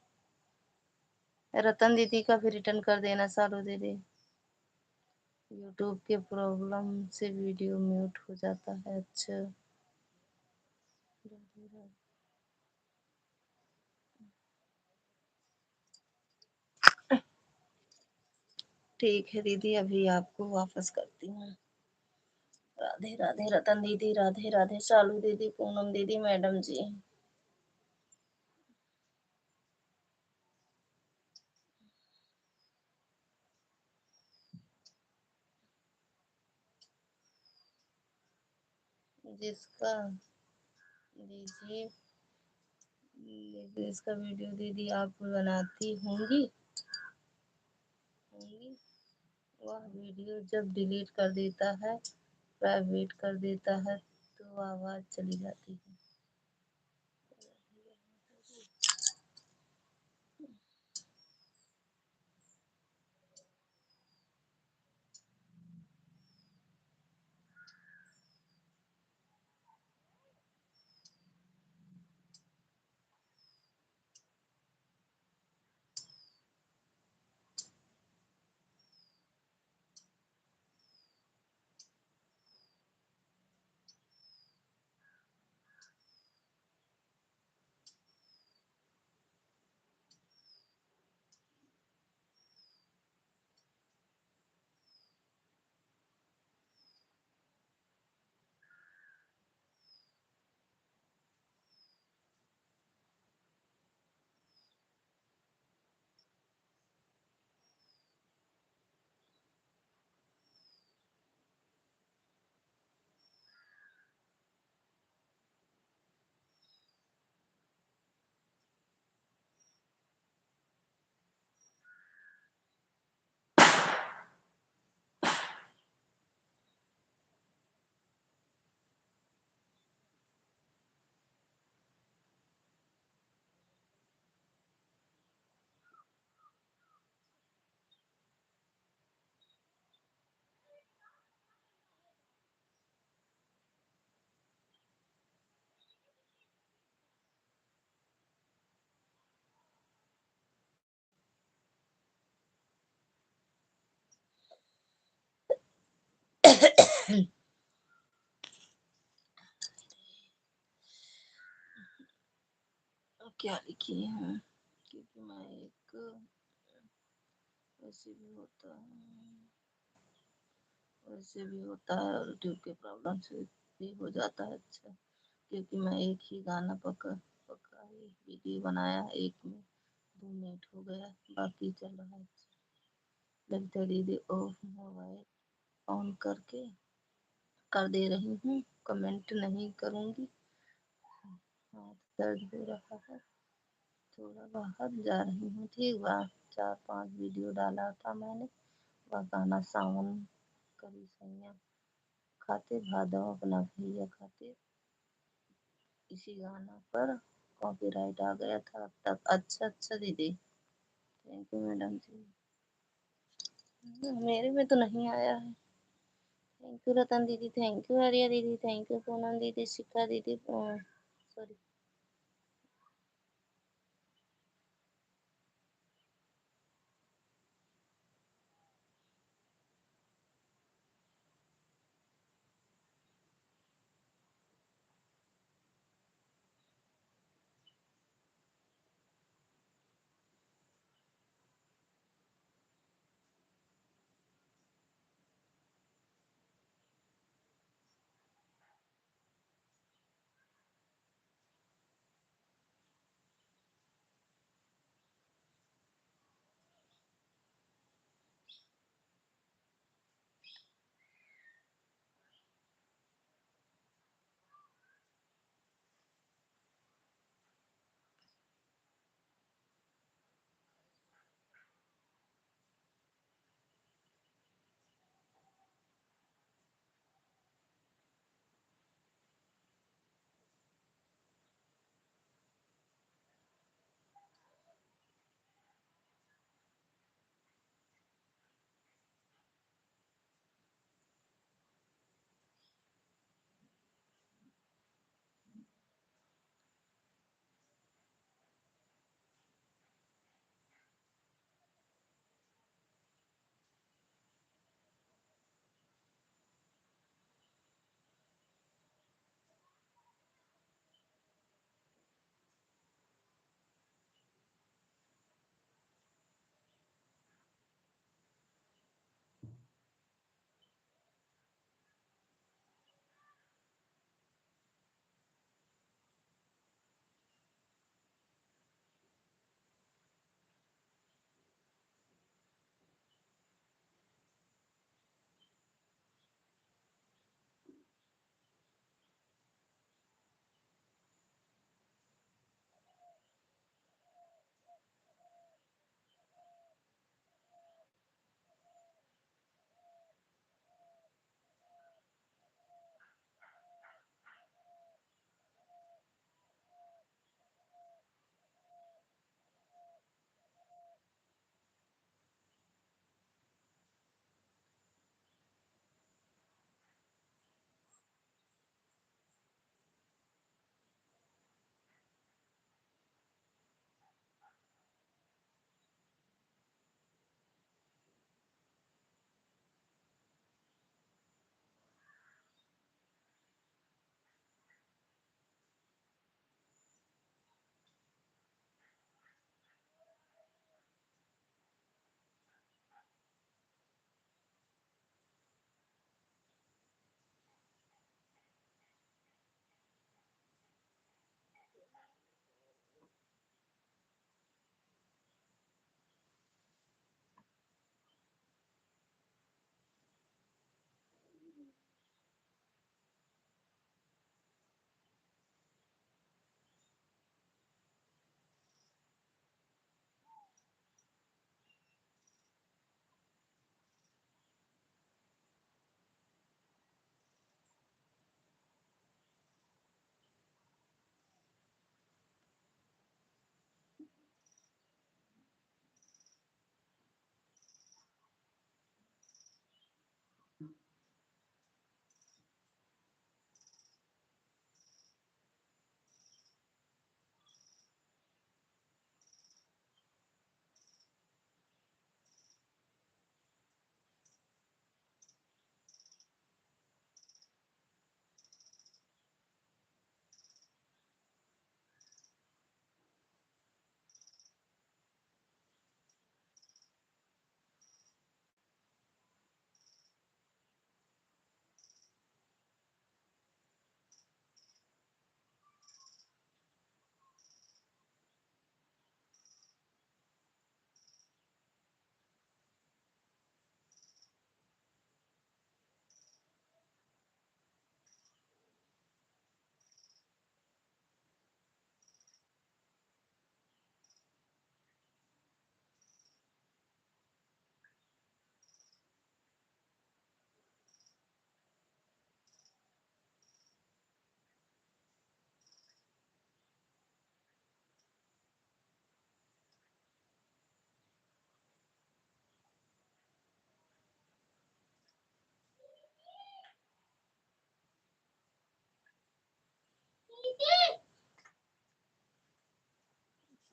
Speaker 2: रतन दीदी का भी रिटर्न कर देना सालू दीदी। यूट्यूब के प्रॉब्लम से वीडियो म्यूट हो जाता है। अच्छा ठीक है दीदी, अभी आपको वापस करती हूँ। राधे राधे रतन दीदी, राधे राधे शालू दीदी, पूनम दीदी, मैडम जी। जिसका दीजिए इसका वीडियो दीदी आप बनाती होंगी, वह वीडियो जब डिलीट कर देता है, प्राइवेट कर देता है, तो आवाज चली जाती है। क्या लिखी है? क्योंकि मैं एक
Speaker 1: वैसे भी होता है, वैसे भी होता है, और यूट्यूब के प्रॉब्लम से भी हो जाता है। अच्छा, क्योंकि मैं एक ही गाना पका पका ही वीडियो बनाया, एक में 2 मिनट हो गया, बाकी चल रहा है। ललिता दीदी मोबाइल ऑन करके कर दे रही हूँ, कमेंट नहीं करूँगी। हाथ दर्द हो रहा है, थोड़ा बाहर जा रही हूँ। ठीक बा, 4-5 वीडियो डाला था मैंने। वह गाना सावन करी सैया खाते भादव अपना भैया खाते, इसी गाना पर कॉपीराइट आ गया था अब तक। अच्छा अच्छा दीदी, थैंक यू मैडम जी। मेरे में तो नहीं आया है। थैंक यू रतन दीदी, थैंक यू आर्या दीदी, थैंक यू पूनम दीदी, शिखा दीदी, सॉरी।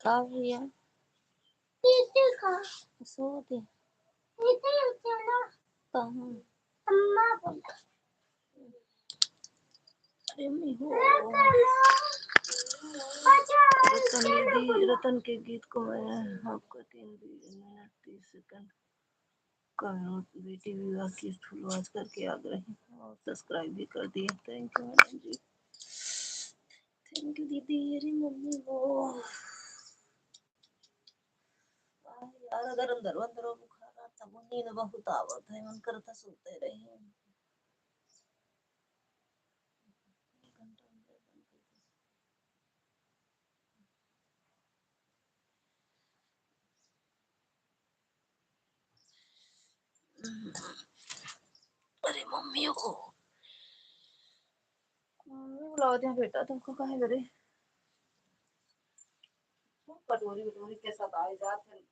Speaker 1: का भैया सो दे कहाँ अरे मैं हो रतन के गीत को मैं आपको 3 मिनट 30 सेकंड करो बेटी विवाह की शुरुआत करके आग्रही और सब्सक्राइब भी कर दिए। Thank you madam ji, thank you दीदी। अरे मम्मी वो यार अगर अंदर अंदर बुखार आता वो नींद बहुत आवत है, मन करता सोते रहे। अरे मम्मी को बुलाओ दिया बेटा, तुमको कहे करे कटोरी वटोरी के साथ आए जाते हैं।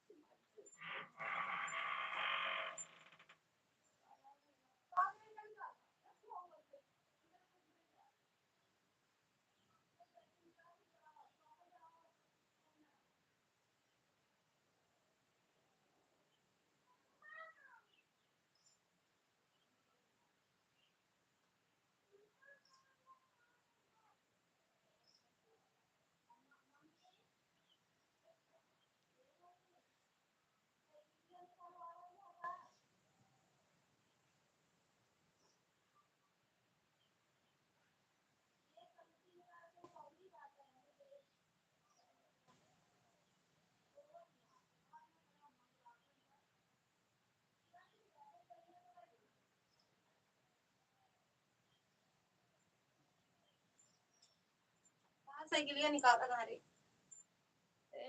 Speaker 1: साइकिलिया निकाला कहाँ रे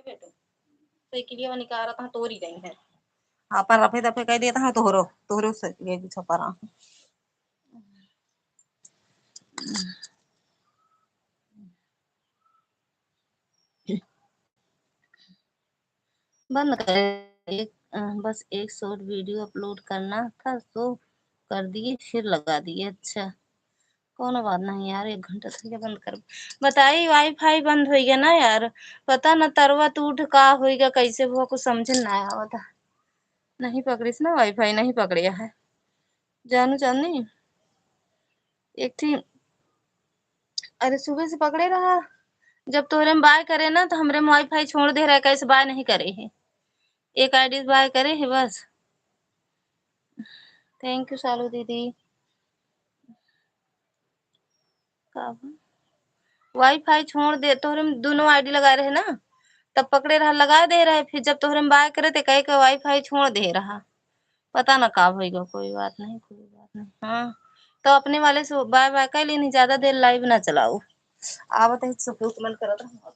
Speaker 1: बेटो, साइकिलिया निकाल रहा था तोरी गई है। अपन रफे दफे कह देता है तोहरो तोहरो से ये छपा रहा बंद कर। बस एक शॉर्ट वीडियो अपलोड करना था तो कर दिए, फिर लगा दिए। अच्छा कोनो बात नहीं यार, 1 घंटा से बंद कर बताई। वाईफाई बंद हो गया ना यार, पता न तरवा टूट का होगा कैसे हुआ कुछ समझ ना आया था। नहीं पकड़ीस ना वाईफाई, नहीं पकड़िया है जानू चांदनी एक थी। अरे सुबह से पकड़े रहा, जब तोहरे में बाय करे ना तो हमरे में वाईफाई छोड़ दे रहा है, कैसे बाय नहीं करे है। एक आईडी बाय करे है बस। थैंक यू सालू दीदी। वाईफाई छोड़ दे, तोहरे में दोनों आईडी लगा रहे ना, तब पकड़े रहा लगा दे रहा है, फिर जब तोहरे में बाय करे तो कहे के वाईफाई छोड़ दे रहा। पता ना का होगा, कोई बात नहीं कोई बात नहीं। हाँ तो अपने वाले से बाय बाय कर लेनी, ज्यादा देर लाइव ना चलाओ। आवत है सुख मन करत रहा।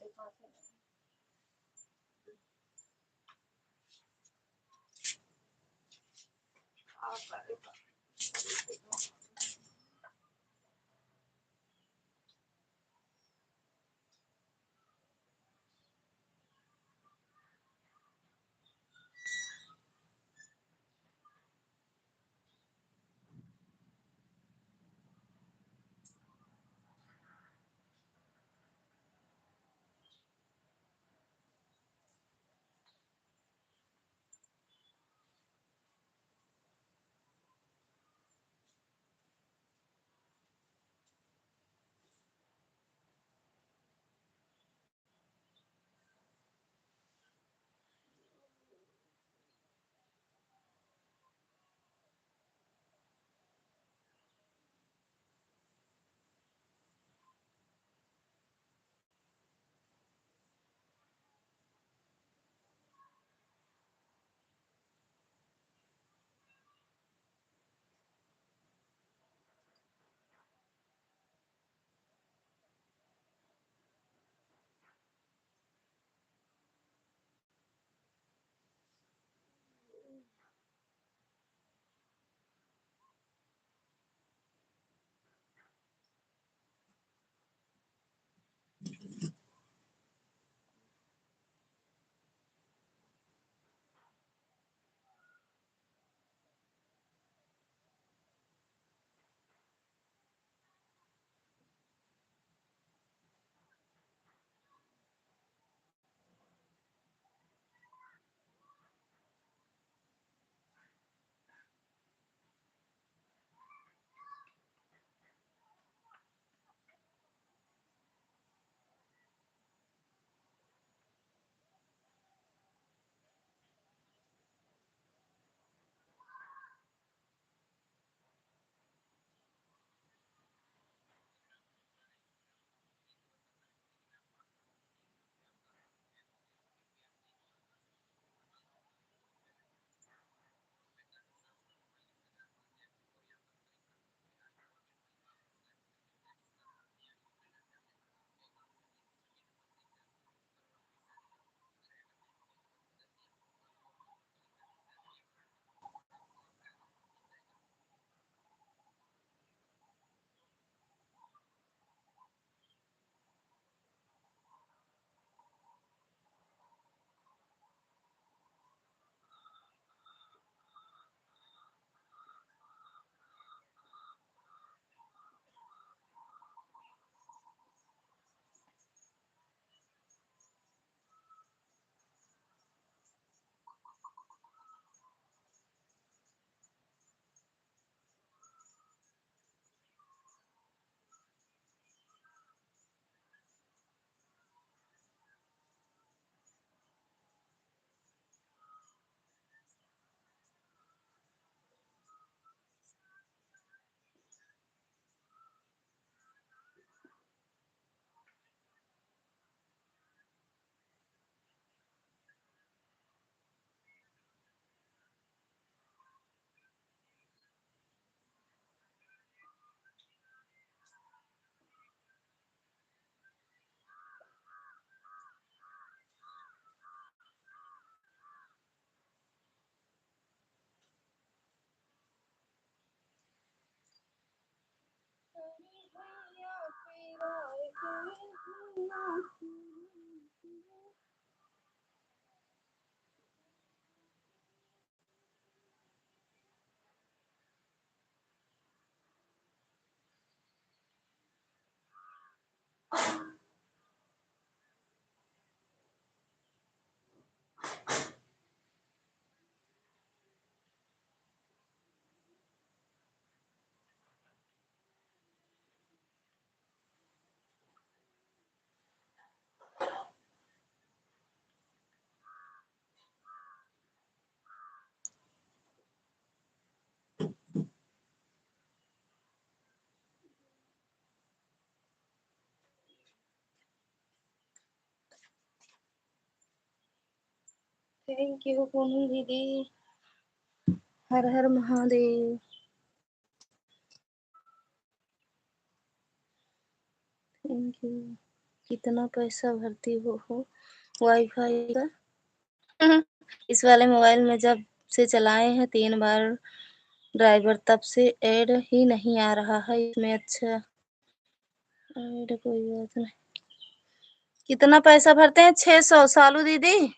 Speaker 1: थैंक यू पूनम दीदी। हर हर महादेव। Thank you. कितना पैसा भरती हो वाईफाई का? इस वाले मोबाइल में जब से चलाए हैं 3 बार ड्राइवर, तब से ऐड ही नहीं आ रहा है इसमें। अच्छा ऐड कोई बात नहीं। कितना पैसा भरते हैं? 600 सालू दीदी,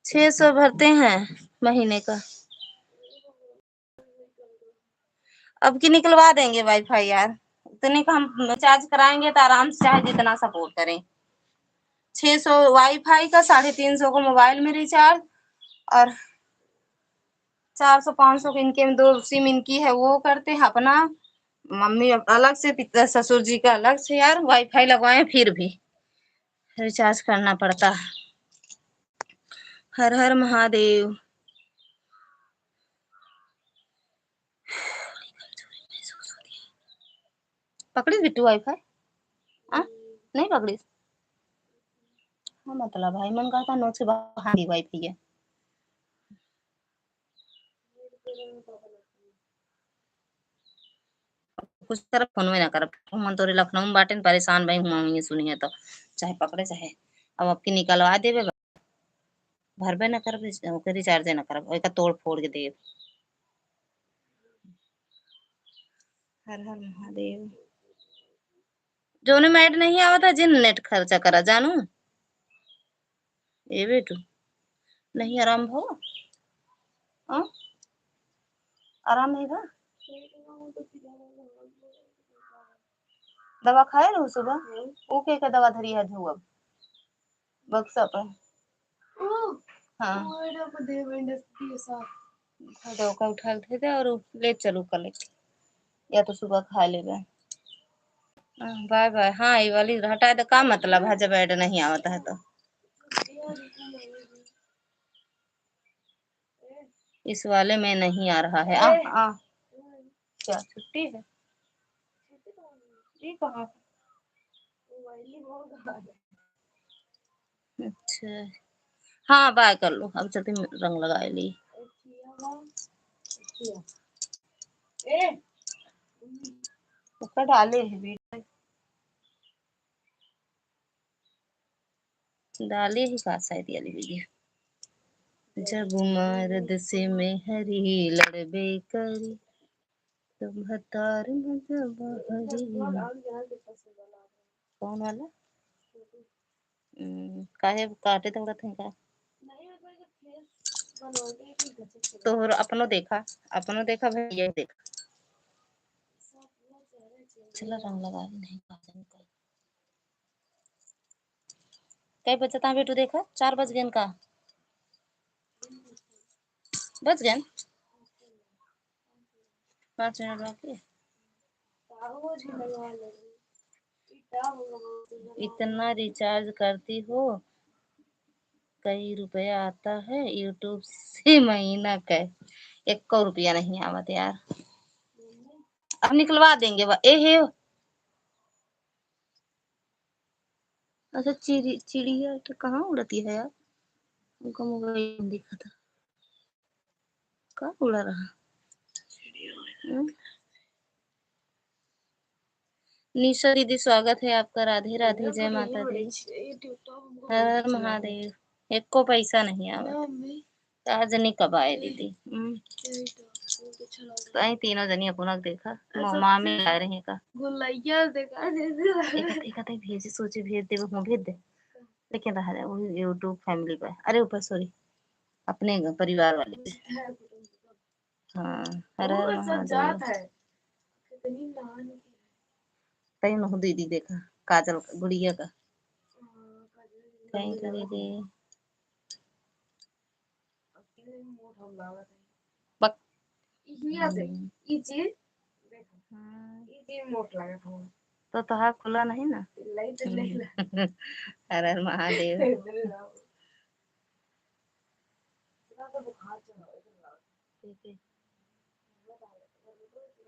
Speaker 1: 600 भरते हैं महीने का। अब की निकलवा देंगे वाईफाई यार, इतने का हम चार्ज कराएंगे तो आराम से चाहे जितना सपोर्ट करें। 600 वाईफाई का, 350 को मोबाइल में रिचार्ज, और 400-500 के इनके में 2 सिम इनकी है वो करते हैं अपना। मम्मी अलग से, पिता ससुर जी का अलग से। यार वाईफाई लगवाए फिर भी रिचार्ज करना पड़ता। हर हर महादेव। पकड़ी बिट्टू वाईफाई? नहीं पकड़ी। हाँ मतलब भाई मन कहता नोट से बाहर वाईफाई है। कुछ तरफ फोन में ना कर, मन तो लखनऊ में बाटे परेशान भाई हुआ ये सुनी है तो चाहे पकड़े चाहे। अब आपकी निकलवा देवे, भरबे ना कर, रिचार्ज ना कर, एक तोड़ फोड़ के दे। हर हर महादेव। जो ने मैट नहीं आवा था जिन नेट खर्चा करा जानू ए बेटू नहीं आराम हो। हाँ आराम नहीं था। दवा खाए रू सुबह ओके का दवा धरी है जो अब बक्सा पर। हाँ दवा का उठा थे और ले चलो कल, या तो सुबह खा लेगा। Bye bye. हाँ ये वाली हटा दे, का मतलब है जब ऐड नहीं आता है तो। इस वाले में नहीं आ रहा है। आ क्या छुट्टी है? ये कहाँ? अच्छा हाँ बाय कर लो, अब चलते रंग लगा ली। उसका डाले है वीडियो, डाले ही का शायद ये वाली वीडियो। जब मर्द से में हरी लड़बे करी, तुम हतार जब हरी। कौन वाला? काहे काटे थोड़ा थे का? तो अपनो देखा, अपनो देखा भाई ये देखा। चलो रंग लगा नहीं कई बजे ता बेटू देखा 4 बज गए का, बज गए 5 मिनट बाकी। इतना रिचार्ज करती हो, कई रुपया आता है यूट्यूब से महीना का? 1 रुपया नहीं आवत यार। अब निकलवा देंगे ए हे। अच्छा चिड़िया तो कहाँ उड़ती है यार, उनका मोबाइल दिखा था कहाँ उड़ा रहा। निशा दीदी स्वागत है आपका, राधे राधे, जय माता दी, हर हर महादेव। एक को पैसा नहीं आवा, आज नहीं कब आए दीदी। कहीं तीनों जनी अपना देखा माँ में ला रहे का एक भेज सोचे भेज दे, वो भेज दे लेकिन रहा है वो यूट्यूब फैमिली पे, अरे ऊपर सॉरी अपने परिवार वाले पे। हाँ हर हर महादेव। तई न दीदी देखा काजल गुड़िया का। थैंक यू दीदी। बक तो तोहार खुला नहीं ना। हर हर महादेव।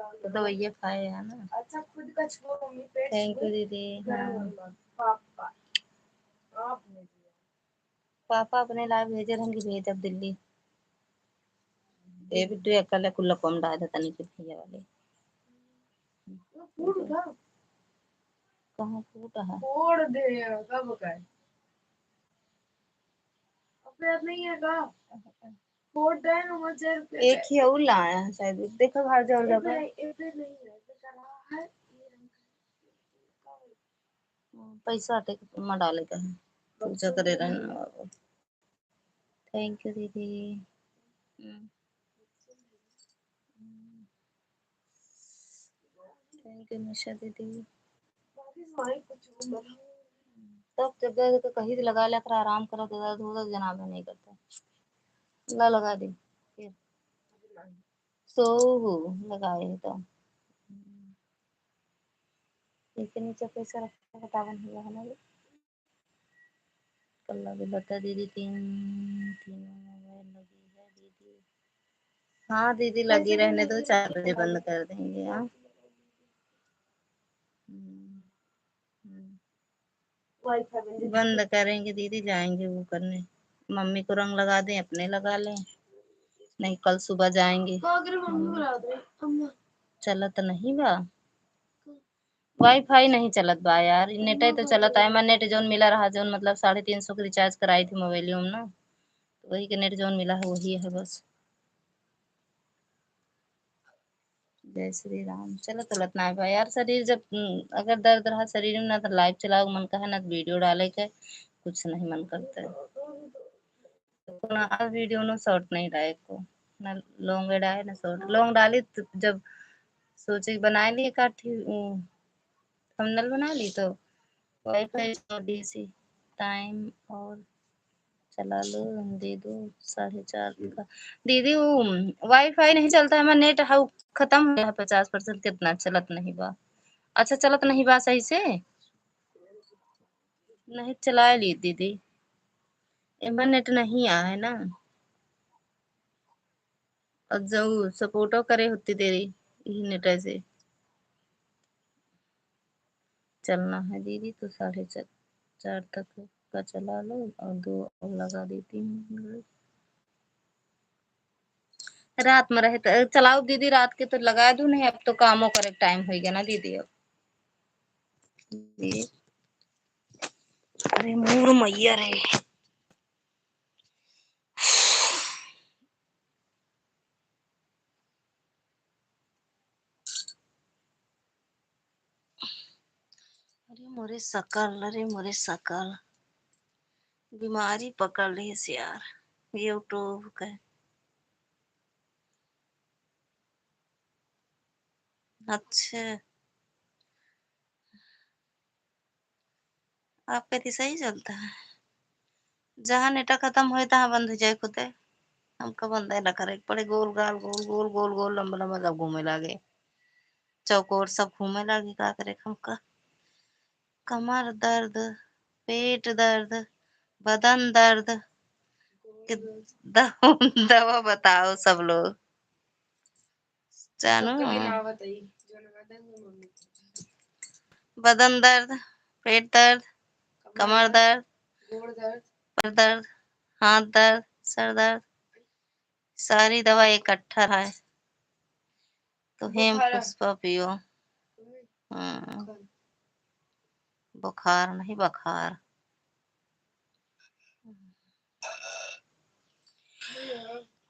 Speaker 1: तो दवाइयाँ खाए है ना। अच्छा खुद का छोड़ो, थैंक यू दीदी। हाँ
Speaker 2: पापा अपने लाए भेजे रहेंगे, भेज अब दिल्ली ये वीडियो कल कुल्ला कम डाल देता नहीं भैया वाले
Speaker 1: फूट का
Speaker 2: कहाँ फूटा है
Speaker 1: फोड़ दे कब का है अपने आप नहीं है का फोड़ दे ना मत
Speaker 2: एक ही और लाया है शायद देखो घर जाओ जब
Speaker 1: नहीं है तो चला है
Speaker 2: पैसा अटे में डाले का है पूजा करे रहना थैंक यू दीदी थैंक यू निशा दीदी तब जब दर्द तो कहीं लगा लेकर आराम करो तो दर्द होगा जनाब नहीं करता ला लगा दे फिर सो लगाए तो इसके नीचे पैसा रखा बतावन हुआ है ना कल्ला भी बता दीदी तीन मोबाइल लगी है दीदी हाँ दीदी लगी रहने दो 4 बजे बंद कर देंगे हाँ बंद करेंगे दीदी जाएंगे वो करने मम्मी को रंग लगा दें अपने लगा लें नहीं कल सुबह जाएंगे चलत नहीं बा वाईफाई नहीं चलत बा यार नेट तो चलत है मैं नेट जोन मिला रहा जोन मतलब 350 की रिचार्ज कराई थी मोबाइलियो में ना तो वही के नेट जोन मिला है वही है बस जय श्री राम चलो चलत ना भाई यार शरीर जब अगर दर्द रहा शरीर में ना तो लाइव चलाओ मन का है ना वीडियो डाले के कुछ नहीं मन करता है तो ना वीडियो ना शॉर्ट नहीं डाले को ना लॉन्ग डाले ना शॉर्ट लॉन्ग डाली तो जब सोचे बना ली काठी थंबनेल बना ली तो वाईफाई छोड़ी सी टाइम और चला लो दे दो 4:30 का दीदी वो वाईफाई नहीं चलता है मैं नेट हाउ खत्म हो गया 50% कितना चलत नहीं बा अच्छा चलत नहीं बा सही से नहीं चला ली दीदी एमा नेट नहीं आ है ना और जो सपोर्टो करे होती तेरी यही नेट से चलना है दीदी तो 4:30 तक का चला लो और 2 और लगा देती हूँ रात में रहे तो चलाओ दीदी रात के तो लगा दू नहीं अब तो कामों करे टाइम हो गया ना दीदी अब दीदी अरे मोर मैया रे अरे मोरे सकल बीमारी पकड़ ली है यार यूट्यूब का अच्छा आपका तो सही चलता है जहाँ नेटा खत्म हो तहाँ बंद हो जाए खुद हमका बंद है ना करे पड़े गोल गाल गोल गोल गोल गोल लंबा लंबा सब घूमे लागे चौकोर सब घूमे लागे का करे हमका कमर दर्द पेट दर्द बदन दर्द दवा बताओ सब लोग जानो बदन दर्द पेट दर्द कमर दर्द सर दर्द हाथ दर्द सर दर्द सारी दवा इकट्ठा है तो हेम पुष्पा पियो बुखार नहीं बखार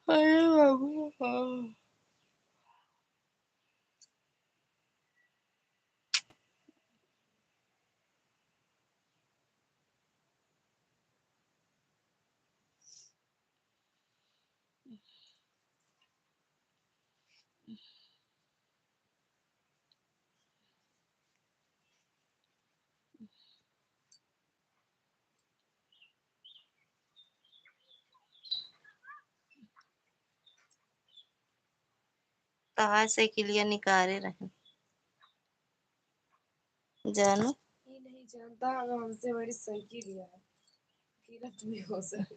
Speaker 2: अरे बाबू कहा से किलिया निकाले रहे जानू
Speaker 1: ये नहीं जानता अगर हमसे बड़ी सही लिया है कीरत में हो सकती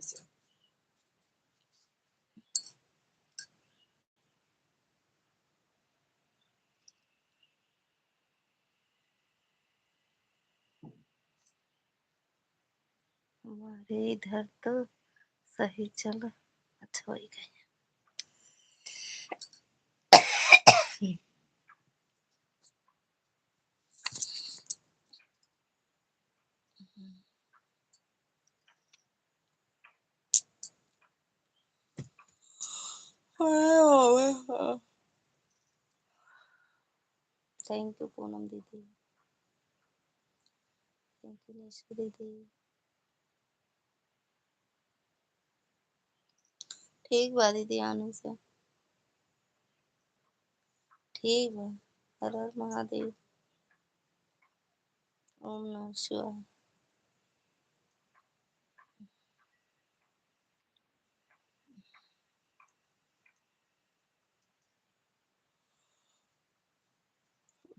Speaker 2: हमारे इधर तो सही चल। अच्छा हो गया। थैंक यू पूनम दीदी, थैंक यू निशा दीदी। ठीक बा दीदी आने से। ठीक बा। हर हर महादेव। ओम नमः शिवाय।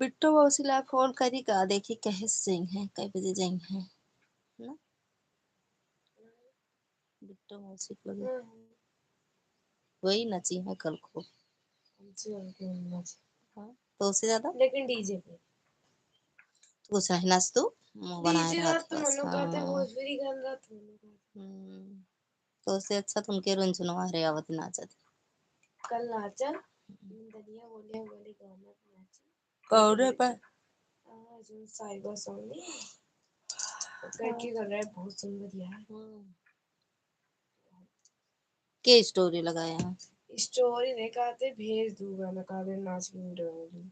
Speaker 2: बिट्टू मौसी ला फोन करी का देखी कहे से जाई है, कई बजे जाई है ना। बिट्टू मौसी को लगे वही नची है कल को। हाँ, तो उससे ज्यादा
Speaker 1: लेकिन डीजे पे
Speaker 2: तो कुछ नहीं नाच तू मुंह बनाए
Speaker 1: डीजे
Speaker 2: रहा
Speaker 1: रात
Speaker 2: था
Speaker 1: तो
Speaker 2: बस।
Speaker 1: मनो कहते
Speaker 2: हाँ।
Speaker 1: भोजपुरी गान रात मनो
Speaker 2: तो उससे अच्छा तुम के रुंझुनवा रे आवत नाचत।
Speaker 1: कल नाचा दनिया बोले वाले गाना पे नाचा
Speaker 2: कौन पर
Speaker 1: जो साइबर सॉन्ग नहीं करके कर रहा है बहुत सुंदर यार।
Speaker 2: के स्टोरी लगाया है।
Speaker 1: स्टोरी नहीं कहते भेज दूंगा मैं कहते नाच के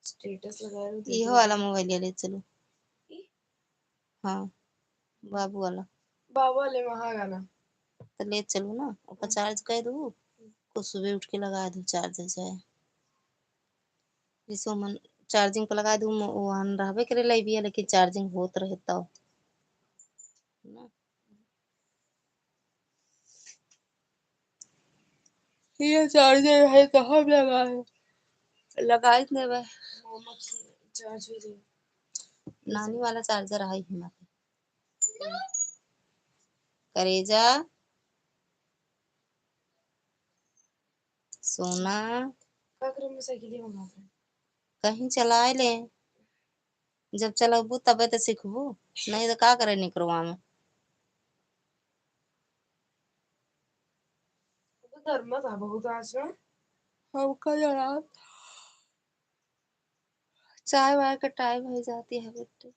Speaker 1: स्टेटस लगा रही
Speaker 2: इहो वाला मोबाइल ले चलो। हाँ बाबू वाला
Speaker 1: बाबा ले वहां गाना
Speaker 2: तो ले चलो ना, ऊपर चार्ज कर दो, कुछ सुबह उठ के लगा दो चार्ज हो जाए। जैसे मन चार्जिंग पे लगा दूँ वहाँ रहबे करे लाइबिया, लेकिन चार्जिंग होत रहे तब ना। ये चार्जर है कहाँ लगा है, लगा देवे
Speaker 1: चार्ज भी दे
Speaker 2: नानी वाला चार्जर है हमारे। करेजा सोना
Speaker 1: का करे में साइकिल मंगा
Speaker 2: कहीं चलाए ले, जब चलबू तबे तो सीखबू, नहीं तो का करे निकरवा में।
Speaker 1: तो गर्मा था बहुत आज ना
Speaker 2: हम कल यार चाय वाय का टाइम हो जाती है बेटे।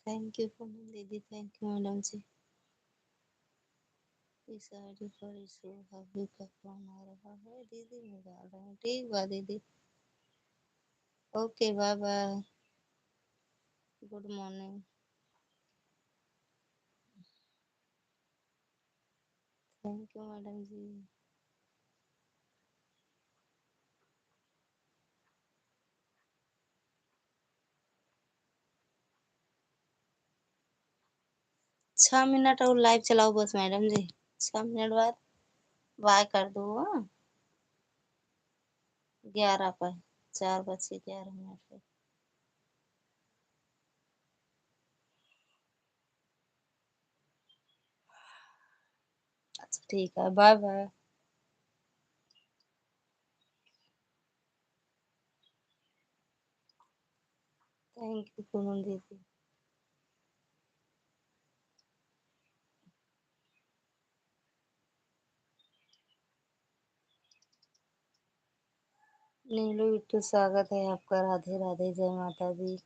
Speaker 2: थैंक यू पूनम दीदी, थैंक यू मैडम जी। इस आईडी पर इशू भाभी का फोन आ रहा है, दीदी में डाल रहे हैं। ठीक बा दीदी, okay bye bye, good morning. Thank you madam ji. छः मिनट और लाइव चलाओ बस मैडम जी, 6 मिनट बाद बाय कर दो। हाँ 11 पर, 4:11 पे। अच्छा ठीक है, bye bye. Thank you Poonam दीदी। नीलू बिट्टू स्वागत है आपका, राधे राधे, जय माता दी।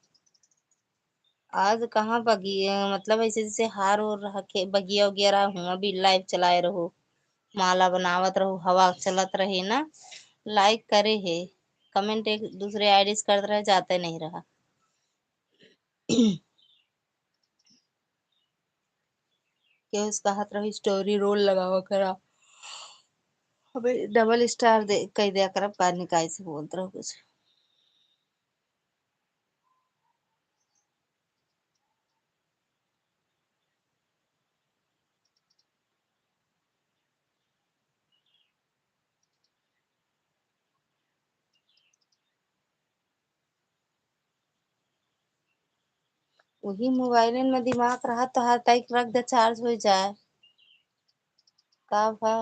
Speaker 2: आज कहाँ बगी मतलब ऐसे जैसे हार और रखे बगिया वगैरह हूँ, अभी लाइव चलाए रहो, माला बनावत रहो, हवा चलत रहे ना। लाइक करे है, कमेंट एक दूसरे आईडीज करते रहे, जाते नहीं रहा। क्यों उसका हाथ रही स्टोरी रोल लगावा करा, अबे डबल स्टार दे कह दिया कर, बाद निकाय से बोलते रहो कुछ। वही मोबाइल में दिमाग रहा तो हर टाइम रख दे चार्ज हो जाए का भा।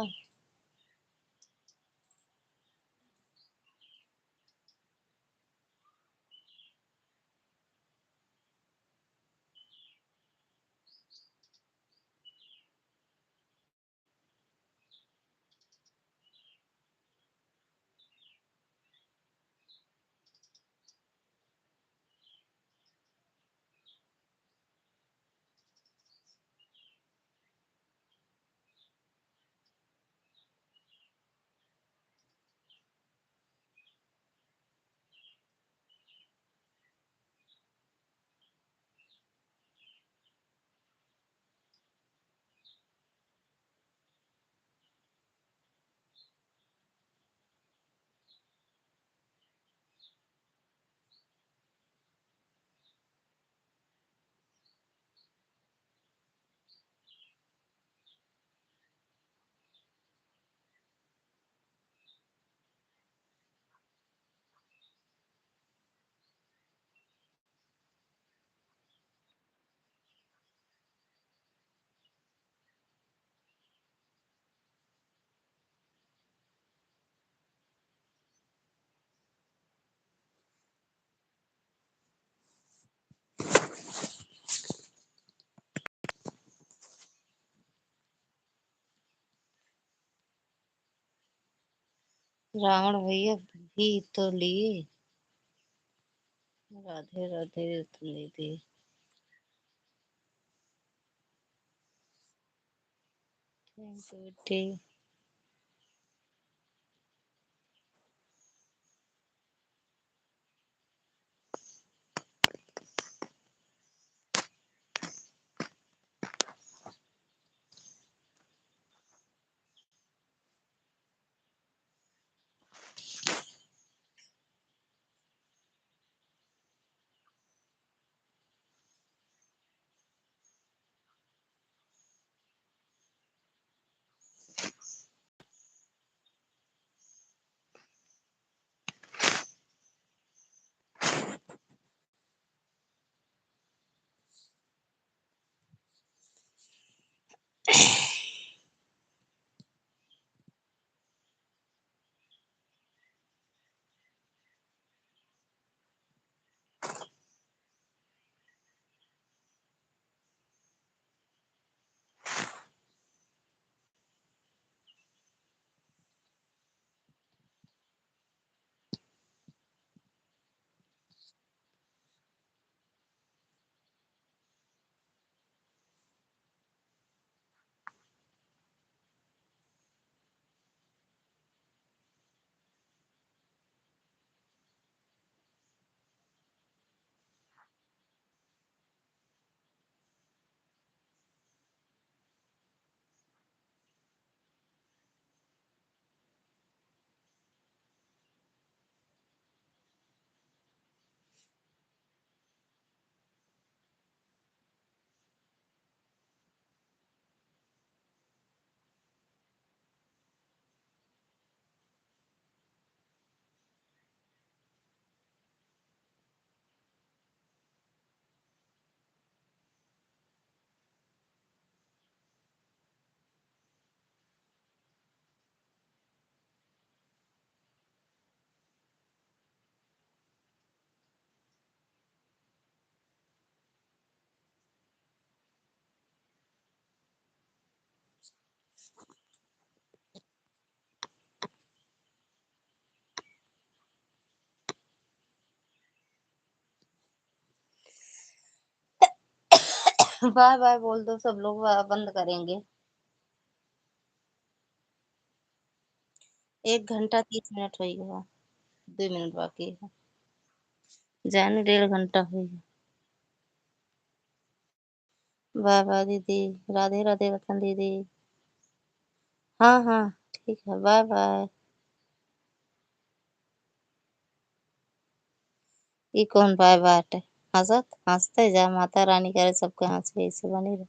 Speaker 2: रावण भैया भी तो लिए। राधे राधे दीदी। थैंक यू बेटी। बाय बाय बोल दो सब लोग बंद करेंगे। 1 घंटा 30 मिनट हो गया। 2 मिनट बाकी है। जाने 1.5 घंटा हो गया। बाय बाय दीदी। राधे राधे रतन दीदी। हाँ हाँ ठीक है बाय बाय। ये कौन बाय बाय हंसत हंसते जा माता रानी करे सबके हंसी ऐसे बनी रहे।